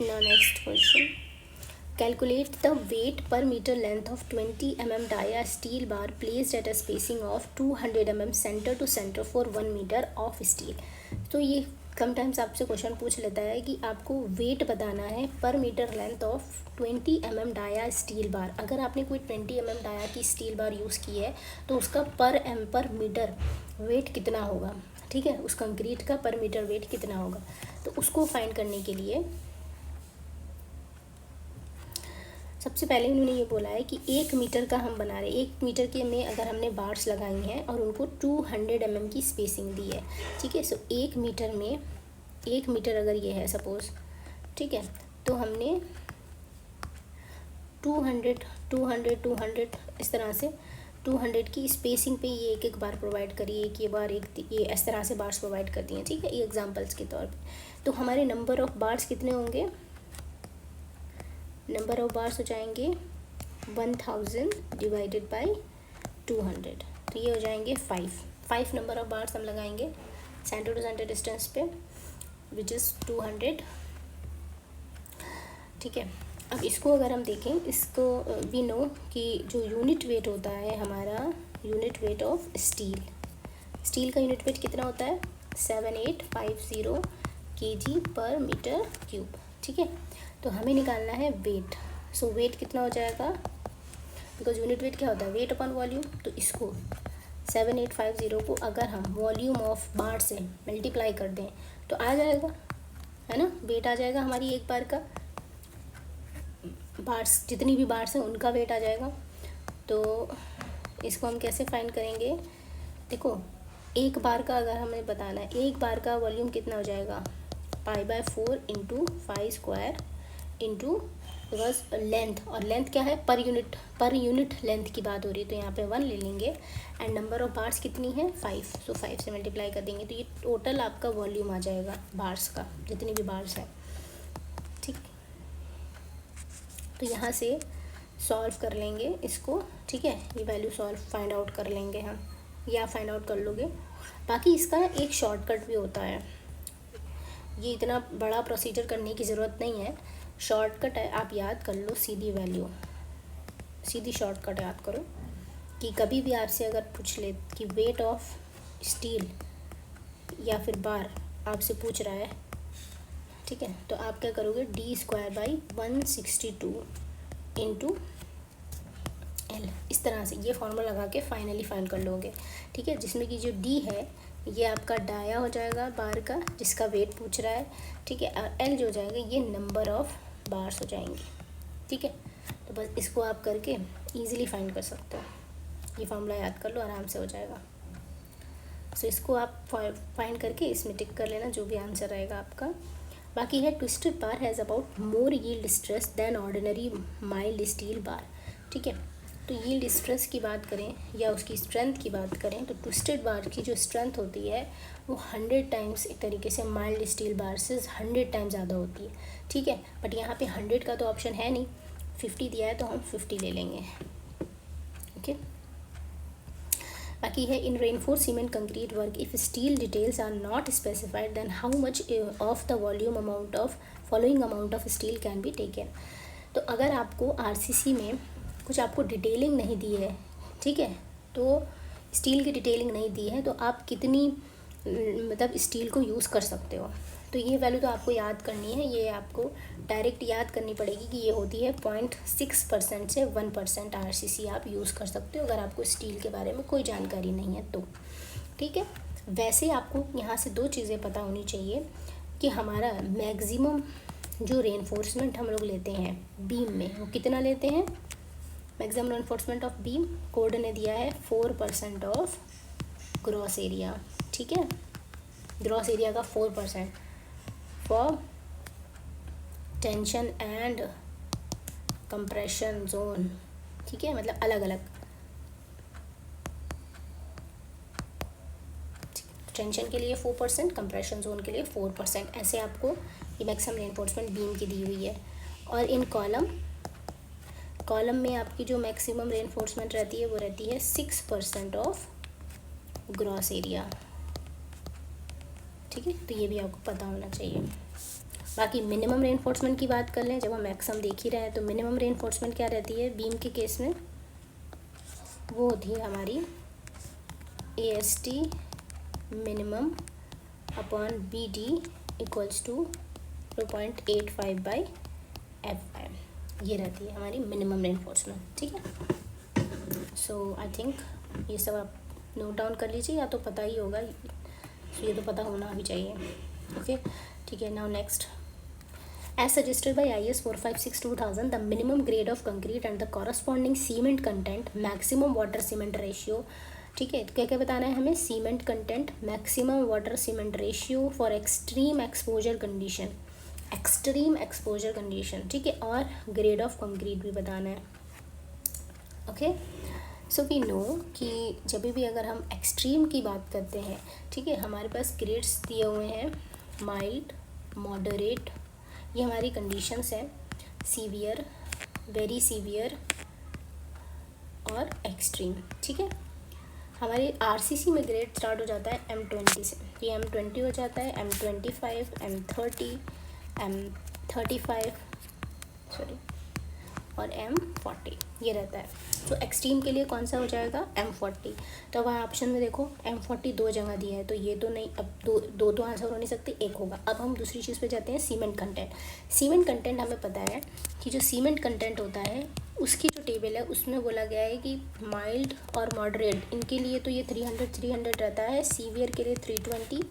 Now next question, calculate the weight per metre length of 20 mm dia steel bar placed at a spacing of 200 mm centre to centre for 1 metre of steel. तो ये sometimes आपसे question पूछ लेता है कि आपको वेट बताना है per metre length of 20 mm dia steel bar. अगर आपने कोई 20 mm डाया की स्टील बार यूज़ की है तो उसका पर मीटर वेट कितना होगा। ठीक है, उस कंक्रीट का पर मीटर वेट कितना होगा, तो उसको फाइंड करने के लिए सबसे पहले उन्होंने ये बोला है कि 1 मीटर का हम बना रहे हैं। 1 मीटर के में अगर हमने बार्स लगाई हैं और उनको 200 mm की स्पेसिंग दी है। ठीक है, सो 1 मीटर में 1 मीटर अगर ये है सपोज़, ठीक है, तो हमने 200 इस तरह से 200 की स्पेसिंग पे ये एक बार प्रोवाइड करी, एक ये बार एक ये इस तरह से बार्स प्रोवाइड कर दिए। ठीक है, ये एग्जांपल्स के तौर पे। तो हमारे नंबर ऑफ़ बार्स कितने होंगे, नंबर ऑफ बार्स हो जाएंगे 1000 डिवाइडेड बाय 200, तो ये हो जाएंगे 5 नंबर ऑफ बार्स हम लगाएंगे सेंटर टू सेंटर डिस्टेंस पे, विच इज़ 200। ठीक है, अब इसको अगर हम देखें, इसको वी नो कि जो यूनिट वेट होता है हमारा, यूनिट वेट ऑफ स्टील का यूनिट वेट कितना होता है 7850 kg पर मीटर क्यूब। ठीक है, तो हमें निकालना है वेट। सो वेट कितना हो जाएगा, बिकॉज यूनिट वेट क्या होता है, वेट अपॉन वॉल्यूम। तो इसको 7850 को अगर हम वॉल्यूम ऑफ बार से मल्टीप्लाई कर दें तो आ जाएगा, है ना, वेट आ जाएगा हमारी एक बार का, बार्स जितनी भी बार्स हैं उनका वेट आ जाएगा। तो इसको हम कैसे फाइंड करेंगे, देखो एक बार का अगर हमें बताना है, एक बार का वॉल्यूम कितना हो जाएगा π/4 into 5 square into because length, और लेंथ क्या है पर यूनिट लेंथ की बात हो रही है, तो यहाँ पे 1 ले लेंगे एंड नंबर ऑफ बार्स कितनी है 5, सो 5 से मल्टीप्लाई कर देंगे तो ये टोटल आपका वॉल्यूम आ जाएगा बार्स का, जितनी भी बार्स है। ठीक, तो यहाँ से सॉल्व कर लेंगे इसको। ठीक है, ये वैल्यू फाइंड आउट कर लेंगे हम, या फाइंड आउट कर लोगे। बाकी इसका एक शॉर्टकट भी होता है, ये इतना बड़ा प्रोसीजर करने की ज़रूरत नहीं है, शॉर्टकट है, आप याद कर लो सीधी वैल्यू, सीधी शॉर्टकट याद करो कि कभी भी आपसे अगर पूछ ले कि वेट ऑफ स्टील या फिर बार आपसे पूछ रहा है, ठीक है, तो आप क्या करोगे d²/162 इंटू L, इस तरह से ये फॉर्मूला लगा के फाइनली फाइंड कर लोगे। ठीक है, जिसमें कि जो D है ये आपका डाया हो जाएगा बार का जिसका वेट पूछ रहा है। ठीक है, और L जो हो जाएगा ये नंबर ऑफ बार्स हो जाएंगे। ठीक है, तो बस इसको आप करके इजीली फाइंड कर सकते हो, ये फार्मूला याद कर लो, आराम से हो जाएगा। सो इसको आप फाइंड करके इसमें टिक कर लेना जो भी आंसर रहेगा आपका। बाकी है twisted bar has about more yield stress then ordinary mild steel bar. ठीक है, तो यील्ड स्ट्रेस की बात करें या उसकी स्ट्रेंथ की बात करें तो ट्विस्टेड बार की जो स्ट्रेंथ होती है वो 100 टाइम्स एक तरीके से माइल्ड स्टील बार से 100 टाइम्स ज़्यादा होती है। ठीक है, बट यहाँ पे 100 का तो ऑप्शन है नहीं, 50 दिया है तो हम 50 ले लेंगे। ओके, बाकी है in reinforced cement concrete work if steel details are not specified then how much of the volume amount of following amount of steel can be taken. तो अगर आपको आरसीसी में कुछ आपको डिटेलिंग नहीं दी है, ठीक है, तो स्टील की डिटेलिंग नहीं दी है तो आप कितनी मतलब स्टील को यूज़ कर सकते हो। तो ये वैल्यू तो आपको याद करनी है, ये आपको डायरेक्ट याद करनी पड़ेगी कि ये होती है 0.6% से 1% आरसीसी आप यूज़ कर सकते हो अगर आपको स्टील के बारे में कोई जानकारी नहीं है तो, ठीक है। वैसे आपको यहाँ से दो चीज़ें पता होनी चाहिए कि हमारा मैक्सिमम जो रेनफोर्समेंट हम लोग लेते हैं बीम में वो कितना लेते हैं। Maximum reinforcement of beam code ने दिया है 4% ऑफ ग्रॉस एरिया, ठीक है, ग्रॉस एरिया का 4% for tension and compression zone, ठीक है, मतलब अलग अलग टेंशन के लिए 4%, कंप्रेशन जोन के लिए 4%, ऐसे आपको ये मैक्सिमम रेनफोर्समेंट बीम की दी हुई है। और इन कॉलम में आपकी जो मैक्सिमम रेनफोर्समेंट रहती है वो रहती है 6% ऑफ ग्रॉस एरिया, ठीक है, तो ये भी आपको पता होना चाहिए। बाकी मिनिमम रेनफोर्समेंट की बात कर लें, जब हम मैक्सिमम देख ही रहे हैं तो मिनिमम रेनफोर्समेंट क्या रहती है बीम के केस में, वो होती है हमारी AST minimum upon BD equals to 0.85/Fm, ये रहती है हमारी मिनिमम रेनफोर्समेंट, ठीक है। सो आई थिंक ये सब आप नोट डाउन कर लीजिए, या तो पता ही होगा, तो ये तो पता होना भी चाहिए, ओके, ठीक है। Now next, as suggested by IS 456/2000 the minimum grade of concrete and the corresponding cement content maximum water cement ratio, ठीक है, क्या क्या बताना है हमें, cement content, maximum water cement ratio for extreme exposure condition, ठीक है, और ग्रेड ऑफ कंक्रीट भी बताना है, ओके। सो वी नो कि जब भी अगर हम एक्सट्रीम की बात करते हैं, ठीक है, हमारे पास ग्रेड्स दिए हुए हैं, माइल्ड, मॉडरेट, ये हमारी कंडीशंस हैं, सीवियर, वेरी सीवियर और एक्सट्रीम, ठीक है। हमारे आरसीसी में ग्रेड स्टार्ट हो जाता है M20 से, ये M20 हो जाता है, M25, M30, M35 सॉरी और M40 ये रहता है। तो एक्सट्रीम के लिए कौन सा हो जाएगा, M40। तो वहाँ ऑप्शन में देखो M40 दो जगह दिया है, तो ये तो नहीं, अब दो तो आंसर हो नहीं सकते, एक होगा। अब हम दूसरी चीज़ पे जाते हैं, सीमेंट कंटेंट। सीमेंट कंटेंट हमें पता है कि जो सीमेंट कंटेंट होता है उसकी जो टेबल है उसमें बोला गया है कि माइल्ड और मॉडरेट इनके लिए तो ये 300 रहता है, सीवियर के लिए 320,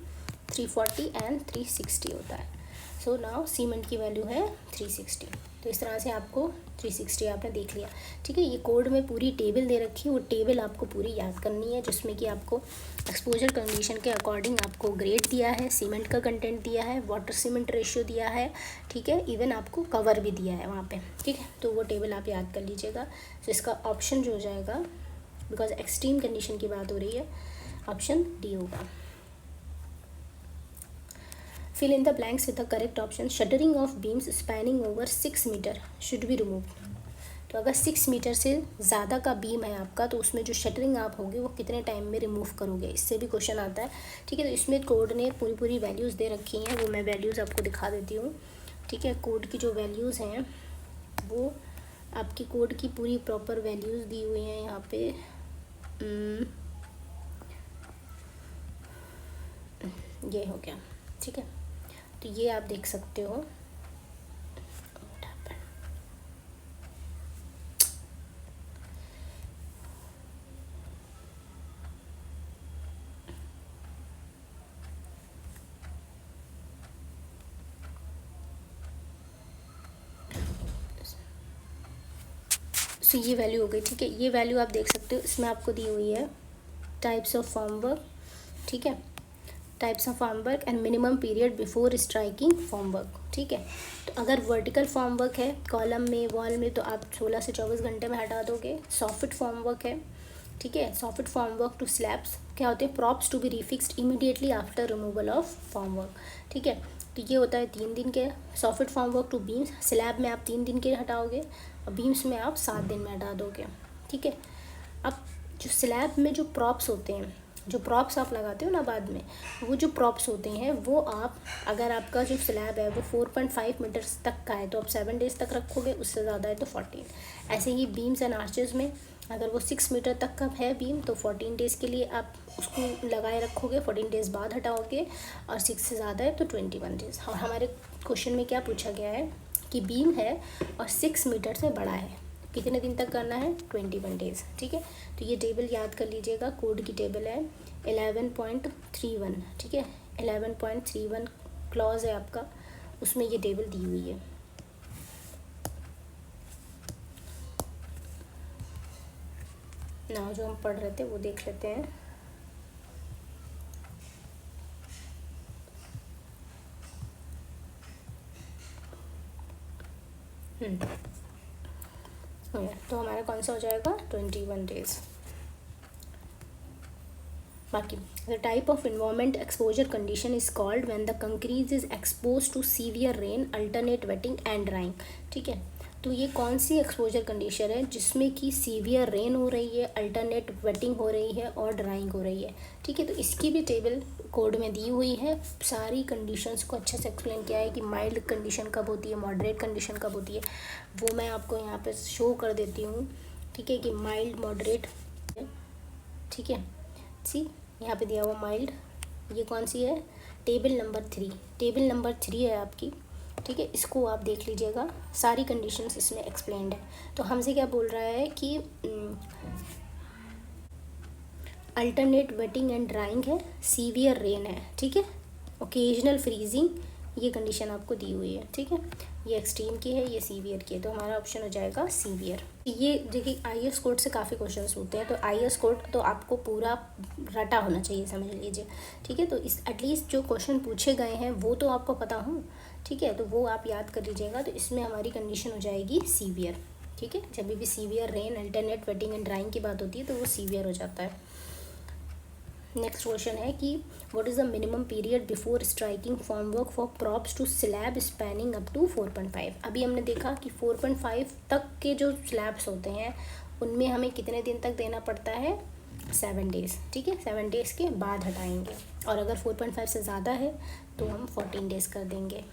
340 एंड 360 होता है। सो नाउ सीमेंट की वैल्यू है 360। तो इस तरह से आपको 360 आपने देख लिया, ठीक है। ये कोड में पूरी टेबल दे रखी है, वो टेबल आपको पूरी याद करनी है, जिसमें कि आपको एक्सपोजर कंडीशन के अकॉर्डिंग आपको ग्रेड दिया है, सीमेंट का कंटेंट दिया है, वाटर सीमेंट रेशियो दिया है, ठीक है, इवन आपको कवर भी दिया है वहाँ पे, ठीक है। तो वो टेबल आप याद कर लीजिएगा। तो इसका ऑप्शन जो हो जाएगा, बिकॉज एक्सट्रीम कंडीशन की बात हो रही है, ऑप्शन डी होगा। Fill in the blanks with the correct option. Shuttering of beams spanning over 6 metre should be removed. तो अगर 6 मीटर से ज़्यादा का बीम है आपका, तो उसमें जो शटरिंग आप होगी वो कितने टाइम में रिमूव करोगे, इससे भी क्वेश्चन आता है, ठीक है। तो इसमें कोड ने पूरी वैल्यूज़ दे रखी हैं, वो मैं वैल्यूज़ आपको दिखा देती हूँ, ठीक है। कोड की जो वैल्यूज़ हैं वो आपकी कोड की पूरी प्रॉपर वैल्यूज़ दी हुई हैं यहाँ पे। ये हो गया, ठीक है। तो ये आप देख सकते हो, सो ये वैल्यू हो गई, ठीक है। ये वैल्यू आप देख सकते हो, इसमें आपको दी हुई है टाइप्स ऑफ फॉर्मवर्क, ठीक है, types of formwork and minimum period before striking formwork, ठीक है। तो अगर वर्टिकल फॉर्मवर्क है कॉलम में, वॉल में, तो आप 16 से 24 घंटे में हटा दोगे। सॉफ्ट फॉर्मवर्क है, ठीक है, सॉफ्ट फॉर्मवर्क टू स्लैब्स क्या होते हैं, props to be refixed immediately after removal of formwork, ठीक है। तो ये होता है 3 दिन के। Soffit formwork to beams, slab में आप 3 दिन के हटाओगे और बीम्स में आप 7 दिन में हटा दोगे, ठीक है। अब जो स्लैब में जो प्रॉप्स होते हैं, जो प्रॉप्स आप लगाते हो ना बाद में, वो जो प्रॉप्स होते हैं वो आप, अगर आपका जो स्लैब है वो 4.5 मीटर्स तक का है तो आप 7 डेज़ तक रखोगे, उससे ज़्यादा है तो 14। ऐसे ही बीम्स एंड आर्चेस में अगर वो 6 मीटर तक का है बीम तो 14 डेज़ के लिए आप उसको लगाए रखोगे, 14 डेज़ बाद हटाओगे, और 6 से ज़्यादा है तो 21 डेज़। और हमारे क्वेश्चन में क्या पूछा गया है कि बीम है और 6 मीटर से बड़ा है, कितने दिन तक करना है, 21 डेज़। ठीक है, तो ये टेबल याद कर लीजिएगा, कोड की टेबल है 11.31। ठीक है, 11.31 क्लॉज है आपका, उसमें ये टेबल दी हुई है। ना जो हम पढ़ रहे थे वो देख लेते हैं। तो हमारा कौन सा हो जाएगा, 21 डेज़। बाकी the type of environment exposure condition is called when the concrete is expose to severe rain, alternate wetting and drying. ठीक है, तो ये कौन सी एक्सपोजर कंडीशन है जिसमें कि सीवियर रेन हो रही है, अल्टरनेट वेटिंग हो रही है और ड्राइंग हो रही है। ठीक है, तो इसकी भी टेबल कोड में दी हुई है, सारी कंडीशंस को अच्छे से एक्सप्लेन किया है कि माइल्ड कंडीशन कब होती है, मॉडरेट कंडीशन कब होती है, वो मैं आपको यहाँ पे शो कर देती हूँ। ठीक है, कि माइल्ड, मॉडरेट, ठीक है, सी यहाँ पे दिया हुआ माइल्ड, ये कौन सी है, टेबल नंबर 3, टेबल नंबर 3 है आपकी। ठीक है, इसको आप देख लीजिएगा, सारी कंडीशंस इसमें एक्सप्लेन्ड है। तो हमसे क्या बोल रहा है कि अल्टरनेट वेटिंग एंड ड्राइंग है, सीवियर रेन है, ठीक है, ओकेजनल फ्रीजिंग, ये कंडीशन आपको दी हुई है। ठीक है, ये एक्सट्रीम की है, ये सीवियर की है, तो हमारा ऑप्शन हो जाएगा सीवियर। ये देखिए आईएएस कोड से काफ़ी क्वेश्चंस होते हैं, तो आईएएस कोड तो आपको पूरा रटा होना चाहिए, समझ लीजिए। ठीक है, तो इस एटलीस्ट जो क्वेश्चन पूछे गए हैं वो तो आपको पता हो। ठीक है, तो वो आप याद कर लीजिएगा। तो इसमें हमारी कंडीशन हो जाएगी सीवियर। ठीक है, जब भी severe rain, alternate wetting and drawing की बात होती है तो वो सीवियर हो जाता है। नेक्स्ट क्वेश्चन है कि what is the minimum period before striking formwork for props to slab spanning up to 4.5। अभी हमने देखा कि 4.5 तक के जो स्लैब्स होते हैं उनमें हमें कितने दिन तक देना पड़ता है, 7 डेज़। ठीक है, 7 डेज़ के बाद हटाएंगे, और अगर 4.5 से ज़्यादा है तो हम 14 डेज़ कर देंगे।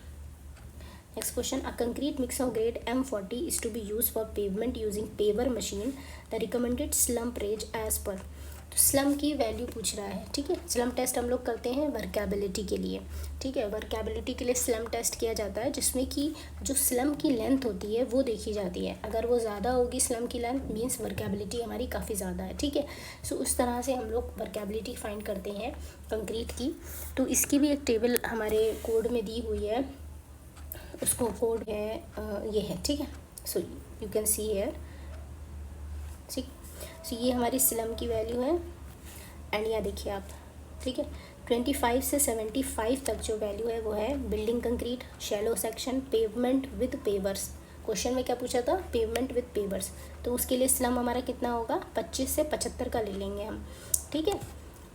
Next question, a concrete mix of grade M40 is to be use for pavement using paver machine, the recommended slump range as per. तो स्लम की वैल्यू पूछ रहा है। ठीक है, स्लम टेस्ट हम लोग करते हैं वर्केबिलिटी के लिए। ठीक है, वर्केबिलिटी के लिए स्लम टेस्ट किया जाता है, जिसमें कि जो स्लम की लेंथ होती है वो देखी जाती है। अगर वो ज़्यादा होगी स्लम की लेंथ, मीन्स वर्केबिलिटी हमारी काफ़ी ज़्यादा है। ठीक है, सो उस तरह से हम लोग वर्केबिलिटी फाइंड करते हैं कंक्रीट की। तो इसकी भी एक टेबल हमारे कोड में दी हुई है, उसको कोड है ये है। ठीक है, so you can see here. ठीक, सो ये हमारी स्लम की वैल्यू है, एंड यहाँ देखिए आप। ठीक है, 25 से 75 तक जो वैल्यू है वो है building concrete, shallow section, pavement with pavers. Question में क्या पूछा था, पेवमेंट विद पेवर्स, तो उसके लिए स्लम हमारा कितना होगा, 25 से 75 का ले लेंगे हम। ठीक है,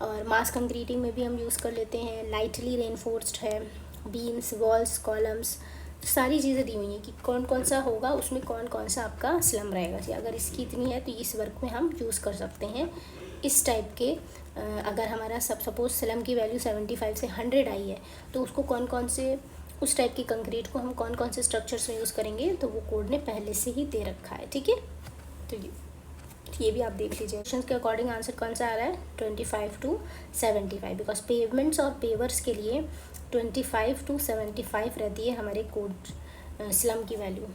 और मास कंक्रीटिंग में भी हम यूज़ कर लेते हैं, लाइटली रेनफोर्स्ड है, बीम्स, वॉल्स, कॉलम्स, सारी चीज़ें दी हुई हैं कि कौन कौन सा होगा, उसमें कौन कौन सा आपका स्लम रहेगा। अगर इसकी इतनी है तो इस वर्क में हम यूज़ कर सकते हैं इस टाइप के। अगर हमारा सपोज स्लम की वैल्यू 75 से 100 आई है तो उसको कौन कौन से, उस टाइप की कंक्रीट को हम कौन कौन से स्ट्रक्चर्स में यूज़ करेंगे, तो वो कोड ने पहले से ही दे रखा है। ठीक है, तो ये भी आप देख लीजिए। क्वेश्चन के अकॉर्डिंग आंसर कौन सा आ रहा है, 25 to 75, बिकॉज पेवमेंट्स और पेवर्स के लिए 25 to 75 रहती है हमारे कोड स्लम की वैल्यू।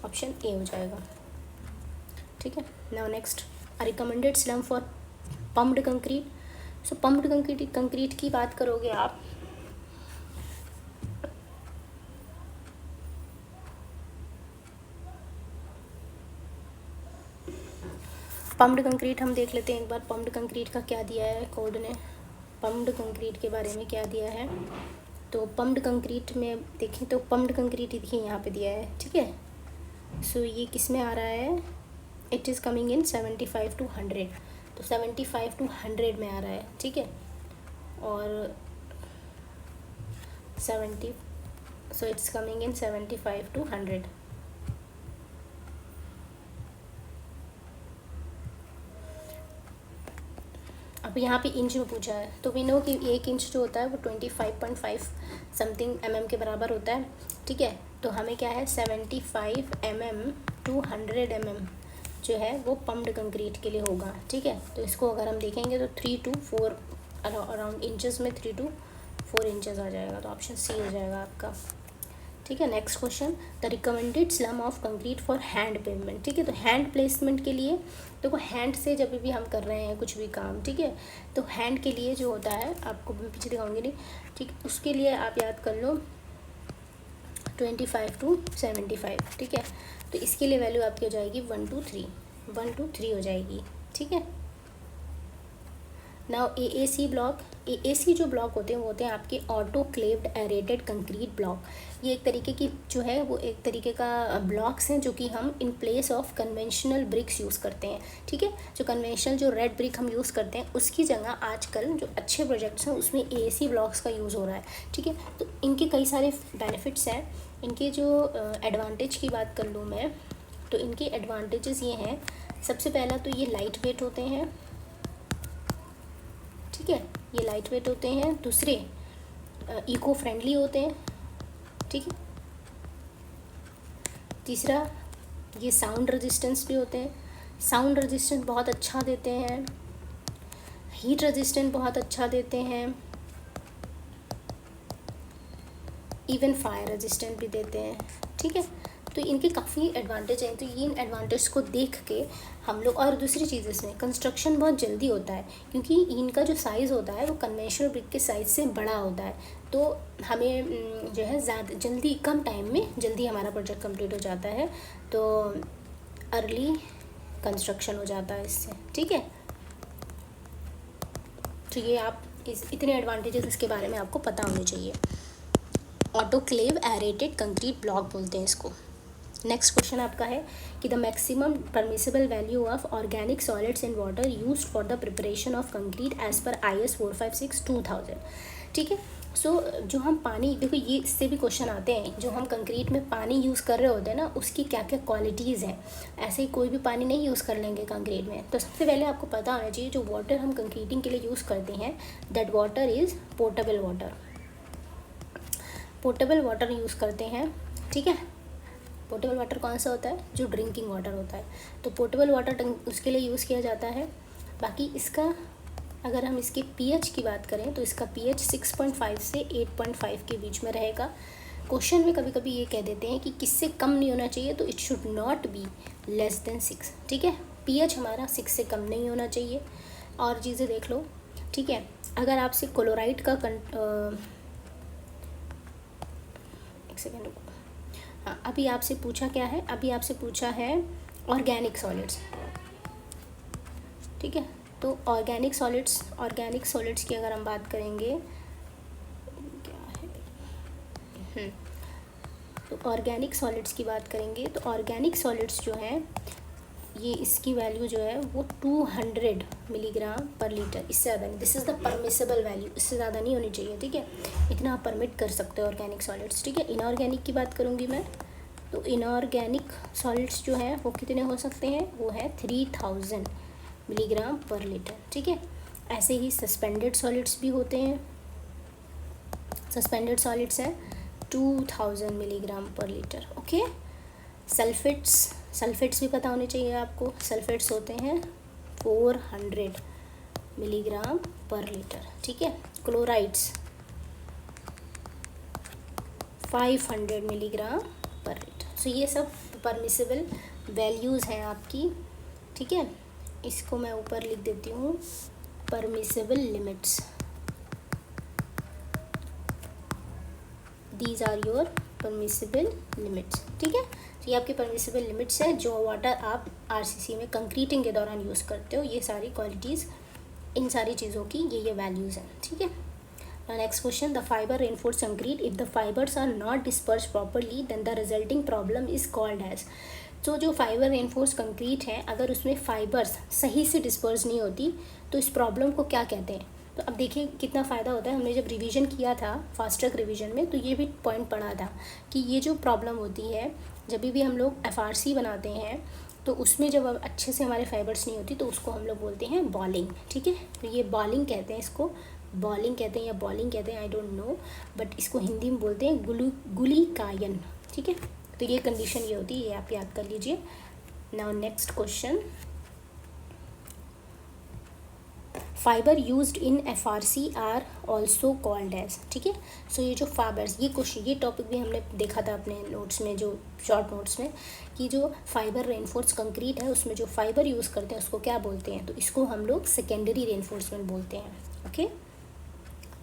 ऑप्शन ए हो जाएगा। ठीक है, now next, recommended slum for pumped concrete. So pumped concrete की बात करोगे आप, पम्प्ड कंक्रीट हम देख लेते हैं एक बार। पम्प्ड कंक्रीट का क्या दिया है कोड ने, पम्प्ड कंक्रीट के बारे में क्या दिया है। तो पम्प्ड कंक्रीट में देखें तो पम्प्ड कंक्रीट देखिए यहाँ पे दिया है। ठीक है, सो ये किस में आ रहा है, it is coming in 75 to 100, तो 75 to 100 में आ रहा है। ठीक है, और 70, so it's coming in 75 to 100। अब यहाँ पे इंच में पूछा है, तो वी नो कि 1 इंच जो होता है वो 25.5 समथिंग के बराबर होता है, ठीक है। तो हमें क्या है 75 टू 100 जो है वो पम्प्ड कंक्रीट के लिए होगा, ठीक है। तो इसको अगर हम देखेंगे तो 3 to 4 अराउंड इंचेस में 3 to 4 इंचेस आ जाएगा, तो ऑप्शन सी हो जाएगा आपका, ठीक है। Next question, the recommended slum of concrete for hand pavement, ठीक है। तो हैंड प्लेसमेंट के लिए देखो, हैंड से जब भी हम कर रहे हैं कुछ भी काम, ठीक है, तो हैंड के लिए जो होता है, आपको मैं पीछे दिखाऊंगी नहीं, ठीक, उसके लिए आप याद कर लो 25 to 75, ठीक है। तो इसके लिए वैल्यू आपकी हो जाएगी 1 to 3 हो जाएगी, ठीक है। नाउ AAC ब्लॉक, AAC जो ब्लॉक होते हैं वो होते हैं आपके ऑटोक्लेव्ड एरेटेड कंक्रीट ब्लॉक। ये एक तरीके की जो है वो एक तरीके का ब्लॉक्स हैं जो कि हम in place of conventional bricks use करते हैं, ठीक है। जो कन्वेंशनल जो रेड ब्रिक हम यूज़ करते हैं उसकी जगह आजकल जो अच्छे प्रोजेक्ट्स हैं उसमें AAC ब्लॉक्स का यूज़ हो रहा है, ठीक है। तो इनके कई सारे बेनिफिट्स हैं। इनके जो एडवांटेज की बात कर लूँ मैं, तो इनके एडवांटेजेस ये हैं, सबसे पहला तो ये लाइट वेट होते हैं, ठीक है, ये लाइट वेट होते हैं। दूसरे इको फ्रेंडली होते हैं, ठीक है। तीसरा, ये साउंड रेजिस्टेंस भी होते हैं, साउंड रेजिस्टेंस बहुत अच्छा देते हैं, हीट रेजिस्टेंट बहुत अच्छा देते हैं, इवन फायर रेजिस्टेंट भी देते हैं, ठीक है। तो इनके काफ़ी एडवांटेज हैं। तो ये इन एडवांटेज को देख के हम लोग, और दूसरी चीज़ इसमें कंस्ट्रक्शन बहुत जल्दी होता है क्योंकि इनका जो साइज़ होता है वो कन्वेंशनल ब्रिक के साइज़ से बड़ा होता है, तो हमें जो है ज़्यादा जल्दी कम टाइम में जल्दी हमारा प्रोजेक्ट कंप्लीट हो जाता है, तो अर्ली कंस्ट्रक्शन हो जाता है इससे, ठीक है। तो ये आप इतने एडवांटेजेस इसके बारे में आपको पता होने चाहिए। ऑटोक्लेव एरेटेड कंक्रीट ब्लॉक बोलते हैं इसको। नेक्स्ट क्वेश्चन आपका है कि the maximum permissible value of organic solids in water used for the preparation of concrete as per IS 456/2000, ठीक है। सो जो हम पानी, देखो ये इससे भी क्वेश्चन आते हैं, जो हम कंक्रीट में पानी यूज़ कर रहे होते हैं ना उसकी क्या क्या क्वालिटीज़ हैं। ऐसे ही कोई भी पानी नहीं यूज़ कर लेंगे कंक्रीट में। तो सबसे पहले आपको पता होना चाहिए जो वाटर हम कंक्रीटिंग के लिए यूज़ करते हैं, that water is portable water. Portable water use करते हैं, ठीक है। पोर्टेबल वाटर कौन सा होता है, जो ड्रिंकिंग वाटर होता है, तो पोर्टेबल वाटर उसके लिए यूज़ किया जाता है। बाकी इसका अगर हम इसके pH की बात करें तो इसका pH 6.5 से 8.5 के बीच में रहेगा। क्वेश्चन में कभी कभी ये कह देते हैं कि किससे कम नहीं होना चाहिए, तो it should not be less then 6, ठीक है। pH हमारा 6 से कम नहीं होना चाहिए। और चीज़ें देख लो, ठीक है। अगर आपसे क्लोराइड का एक सेकेंड रुको, हाँ, अभी आपसे पूछा क्या है, अभी आपसे पूछा है ऑर्गेनिक सॉलिड्स, ठीक है। तो ऑर्गेनिक सॉलिड्स की अगर हम बात करेंगे क्या है, तो ऑर्गेनिक सॉलिड्स की बात करेंगे तो ऑर्गेनिक सॉलिड्स जो है ये इसकी वैल्यू जो है वो 200 मिलीग्राम पर लीटर, इससे ज़्यादा नहीं। This is the permissible value, इससे ज़्यादा नहीं होनी चाहिए, ठीक है। इतना आप परमिट कर सकते हो ऑर्गेनिक सॉलिड्स, ठीक है। इनऑर्गेनिक की बात करूँगी मैं, तो इनऑर्गेनिक सॉलिड्स जो है वो कितने हो सकते हैं, वो है 3000 मिलीग्राम पर लीटर, ठीक है। ऐसे ही सस्पेंडेड सॉलिड्स भी होते हैं, सस्पेंडेड सॉलिड्स हैं 2000 मिलीग्राम पर लीटर, ओके। सल्फेट्स भी पता होने चाहिए आपको। सल्फेट्स होते हैं 400 मिलीग्राम पर लीटर, ठीक है। क्लोराइड्स 500 मिलीग्राम पर लीटर। सो ये सब परमिसिबल वैल्यूज़ हैं आपकी, ठीक है। इसको मैं ऊपर लिख देती हूँ, permissible limits, these are your permissible limits, ठीक है। तो ये आपके परमिसिबल लिमिट्स है जो वाटर आप RCC में कंक्रीटिंग के दौरान यूज़ करते हो। ये सारी क्वालिटीज़, इन सारी चीज़ों की ये वैल्यूज़ हैं, ठीक है। Next question, the fibre reinforce concrete if the fibres are not disperse properly then the resulting problem is called as. तो जो फाइबर रेनफोर्स कंक्रीट है अगर उसमें फाइबर्स सही से डिस्पर्स नहीं होती तो इस प्रॉब्लम को क्या कहते हैं। तो अब देखिए कितना फ़ायदा होता है, हमने जब रिवीजन किया था फास्ट ट्रैक रिवीजन में तो ये भी पॉइंट पढ़ा था कि ये जो प्रॉब्लम होती है जब भी हम लोग FRC बनाते हैं तो उसमें जब अच्छे से हमारे फाइबर्स नहीं होती तो उसको हम लोग बोलते हैं बॉलिंग, ठीक है। तो ये बॉलिंग कहते हैं, इसको बॉलिंग कहते हैं या बॉलिंग कहते हैं, आई डोंट नो, बट इसको हिंदी में बोलते हैं गुलिकायन, ठीक है। तो ये कंडीशन ये होती है, ये आप याद कर लीजिए। Now next question, fibre used in FRC are also called as, ठीक है। सो ये जो फाइबर्स, ये क्वेश्चन, ये टॉपिक भी हमने देखा था अपने नोट्स में, जो शॉर्ट नोट्स में, कि जो फाइबर रेनफोर्स कंक्रीट है उसमें जो फाइबर यूज़ करते हैं उसको क्या बोलते हैं, तो इसको हम लोग सेकेंडरी रेनफोर्समेंट बोलते हैं, okay.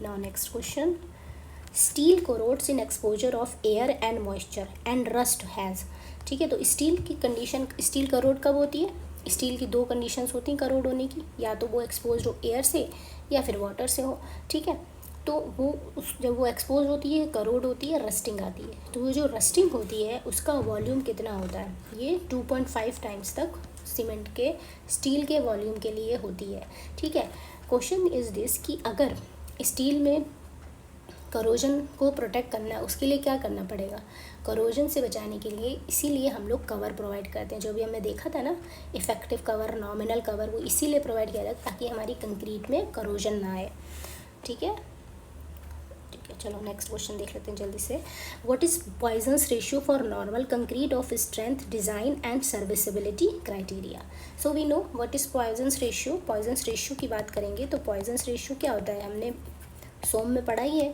Now next question, steel corrodes in exposure of air and moisture and rust has, ठीक है। तो स्टील की कंडीशन, स्टील करोड कब होती है, स्टील की दो कंडीशंस होती हैं करोड होने की, या तो वो एक्सपोज हो एयर से या फिर वाटर से हो, ठीक है। तो वो जब वो एक्सपोज होती है करोड होती है, रस्टिंग आती है। तो वो जो रस्टिंग होती है उसका वॉल्यूम कितना होता है, ये 2.5 टाइम्स तक सीमेंट के, स्टील के वॉल्यूम के लिए होती है, ठीक है। क्वेश्चन इज़ दिस कि अगर स्टील में करोजन को प्रोटेक्ट करना है उसके लिए क्या करना पड़ेगा, करोजन से बचाने के लिए इसीलिए हम लोग कवर प्रोवाइड करते हैं, जो भी हमने देखा था ना, इफेक्टिव कवर, नॉमिनल कवर, वो इसीलिए प्रोवाइड किया जाता है ताकि हमारी कंक्रीट में करोजन ना आए, ठीक है। ठीक है, चलो नेक्स्ट क्वेश्चन देख लेते हैं जल्दी से। What is Poisson's ratio for normal concrete of strength, design and serviceability criteria. So we know what is Poisson's ratio. Poisson's ratio की बात करेंगे तो पॉइजन्स रेशियो क्या होता है, हमने सोम में पढ़ा ही है।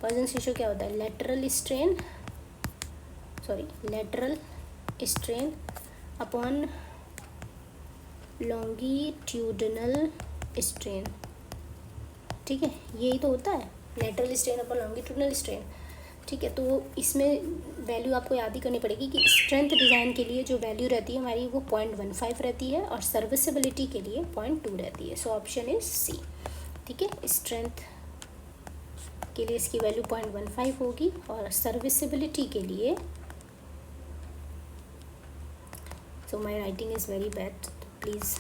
पॉइजन्स रेशियो क्या होता है, lateral strain upon longitudinal strain, ठीक है, यही तो होता है, lateral strain upon longitudinal strain, ठीक है। तो इसमें वैल्यू आपको याद ही करनी पड़ेगी कि स्ट्रेंथ डिज़ाइन के लिए जो वैल्यू रहती है हमारी वो 0.15 रहती है और सर्विसिबिलिटी के लिए 0.2 रहती है। सो ऑप्शन इज सी, ठीक है। स्ट्रेंथ के लिए इसकी वैल्यू 0.15 होगी और सर्विसिबिलिटी के लिए, so my writing is very bad, please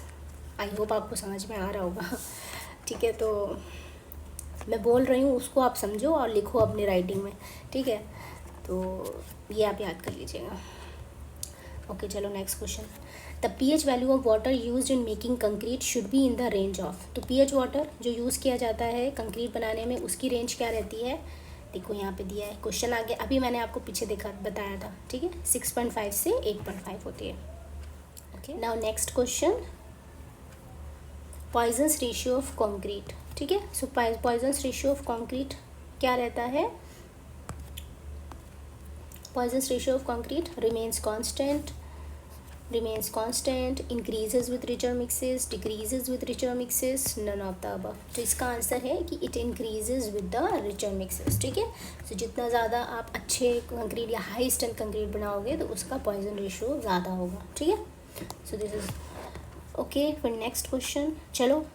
I hope आपको समझ में आ रहा होगा, ठीक है। तो मैं बोल रही हूँ उसको आप समझो और लिखो अपनी राइटिंग में, ठीक है। तो ये आप याद कर लीजिएगा, ओके। चलो next question, the pH value of water used in making concrete should be in the range of. तो pH वाटर जो यूज़ किया जाता है कंक्रीट बनाने में उसकी रेंज क्या रहती है, देखो यहाँ पे दिया है, क्वेश्चन आगे अभी मैंने आपको पीछे बताया था, ठीक है। 6.5 से 8.5 होती है, okay. Now next question, Poisson's ratio of concrete, ठीक है। So Poisson's ratio of concrete क्या रहता है, Poisson's ratio of concrete remains constant, increases with richer mixes, decreases with richer mixes, none of the above. तो इसका answer है कि it increases with the richer mixes, ठीक है। सो जितना ज़्यादा आप अच्छे कंक्रीट या हाई स्ट्रेंथ कंक्रीट बनाओगे तो उसका पॉइजन रेशियो ज़्यादा होगा, ठीक है। So this is okay. फिर नेक्स्ट क्वेश्चन, चलो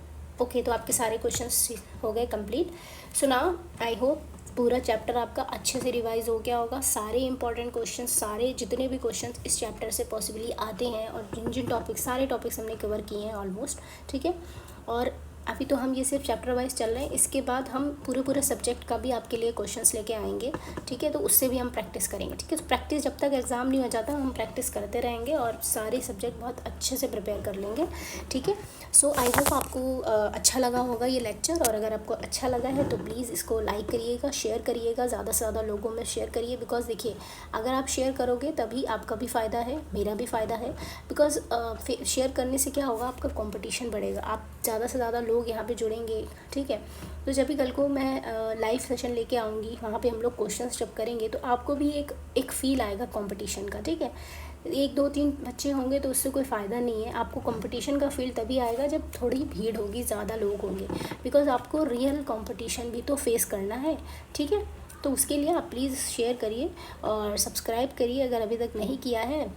ओके। तो आपके सारे क्वेश्चंस हो गए complete. So now I hope पूरा चैप्टर आपका अच्छे से रिवाइज हो गया होगा। सारे इंपॉर्टेंट क्वेश्चंस, सारे जितने भी क्वेश्चंस इस चैप्टर से पॉसिबली आते हैं और जिन टॉपिक्स, सारे टॉपिक्स हमने कवर किए हैं ऑलमोस्ट, ठीक है। और अभी तो हम ये सिर्फ चैप्टर वाइज चल रहे हैं, इसके बाद हम पूरे सब्जेक्ट का भी आपके लिए क्वेश्चंस लेके आएंगे, ठीक है। तो उससे भी हम प्रैक्टिस करेंगे, ठीक है। तो प्रैक्टिस जब तक एग्ज़ाम नहीं हो जाता हम प्रैक्टिस करते रहेंगे और सारे सब्जेक्ट बहुत अच्छे से प्रिपेयर कर लेंगे, ठीक है। सो आई होप आपको अच्छा लगा होगा ये लेक्चर, और अगर आपको अच्छा लगा है तो प्लीज़ इसको लाइक करिएगा, शेयर करिएगा, ज़्यादा से ज़्यादा लोगों में शेयर करिए। बिकॉज देखिए, अगर आप शेयर करोगे तभी आपका भी फ़ायदा है, मेरा भी फ़ायदा है। बिकॉज शेयर करने से क्या होगा, आपका कॉम्पिटिशन बढ़ेगा, आप ज़्यादा से ज़्यादा लोग यहाँ पे जुड़ेंगे, ठीक है। तो जब भी कल को मैं लाइव सेशन लेके आऊँगी, वहाँ पे हम लोग क्वेश्चंस जब करेंगे तो आपको भी एक फ़ील आएगा कंपटीशन का, ठीक है। 1 2 3 बच्चे होंगे तो उससे कोई फ़ायदा नहीं है, आपको कंपटीशन का फील तभी आएगा जब थोड़ी भीड़ होगी, ज़्यादा लोग होंगे, बिकॉज आपको रियल कंपटीशन भी तो फेस करना है, ठीक है। तो उसके लिए आप प्लीज़ शेयर करिए और सब्सक्राइब करिए अगर अभी तक नहीं किया है।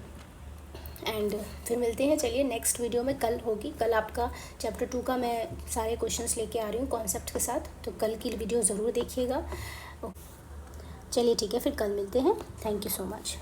एंड फिर मिलते हैं, चलिए नेक्स्ट वीडियो में कल होगी। कल आपका चैप्टर 2 का मैं सारे क्वेश्चंस लेके आ रही हूँ कॉन्सेप्ट के साथ, तो कल की वीडियो ज़रूर देखिएगा। चलिए ठीक है, फिर कल मिलते हैं। Thank you so much.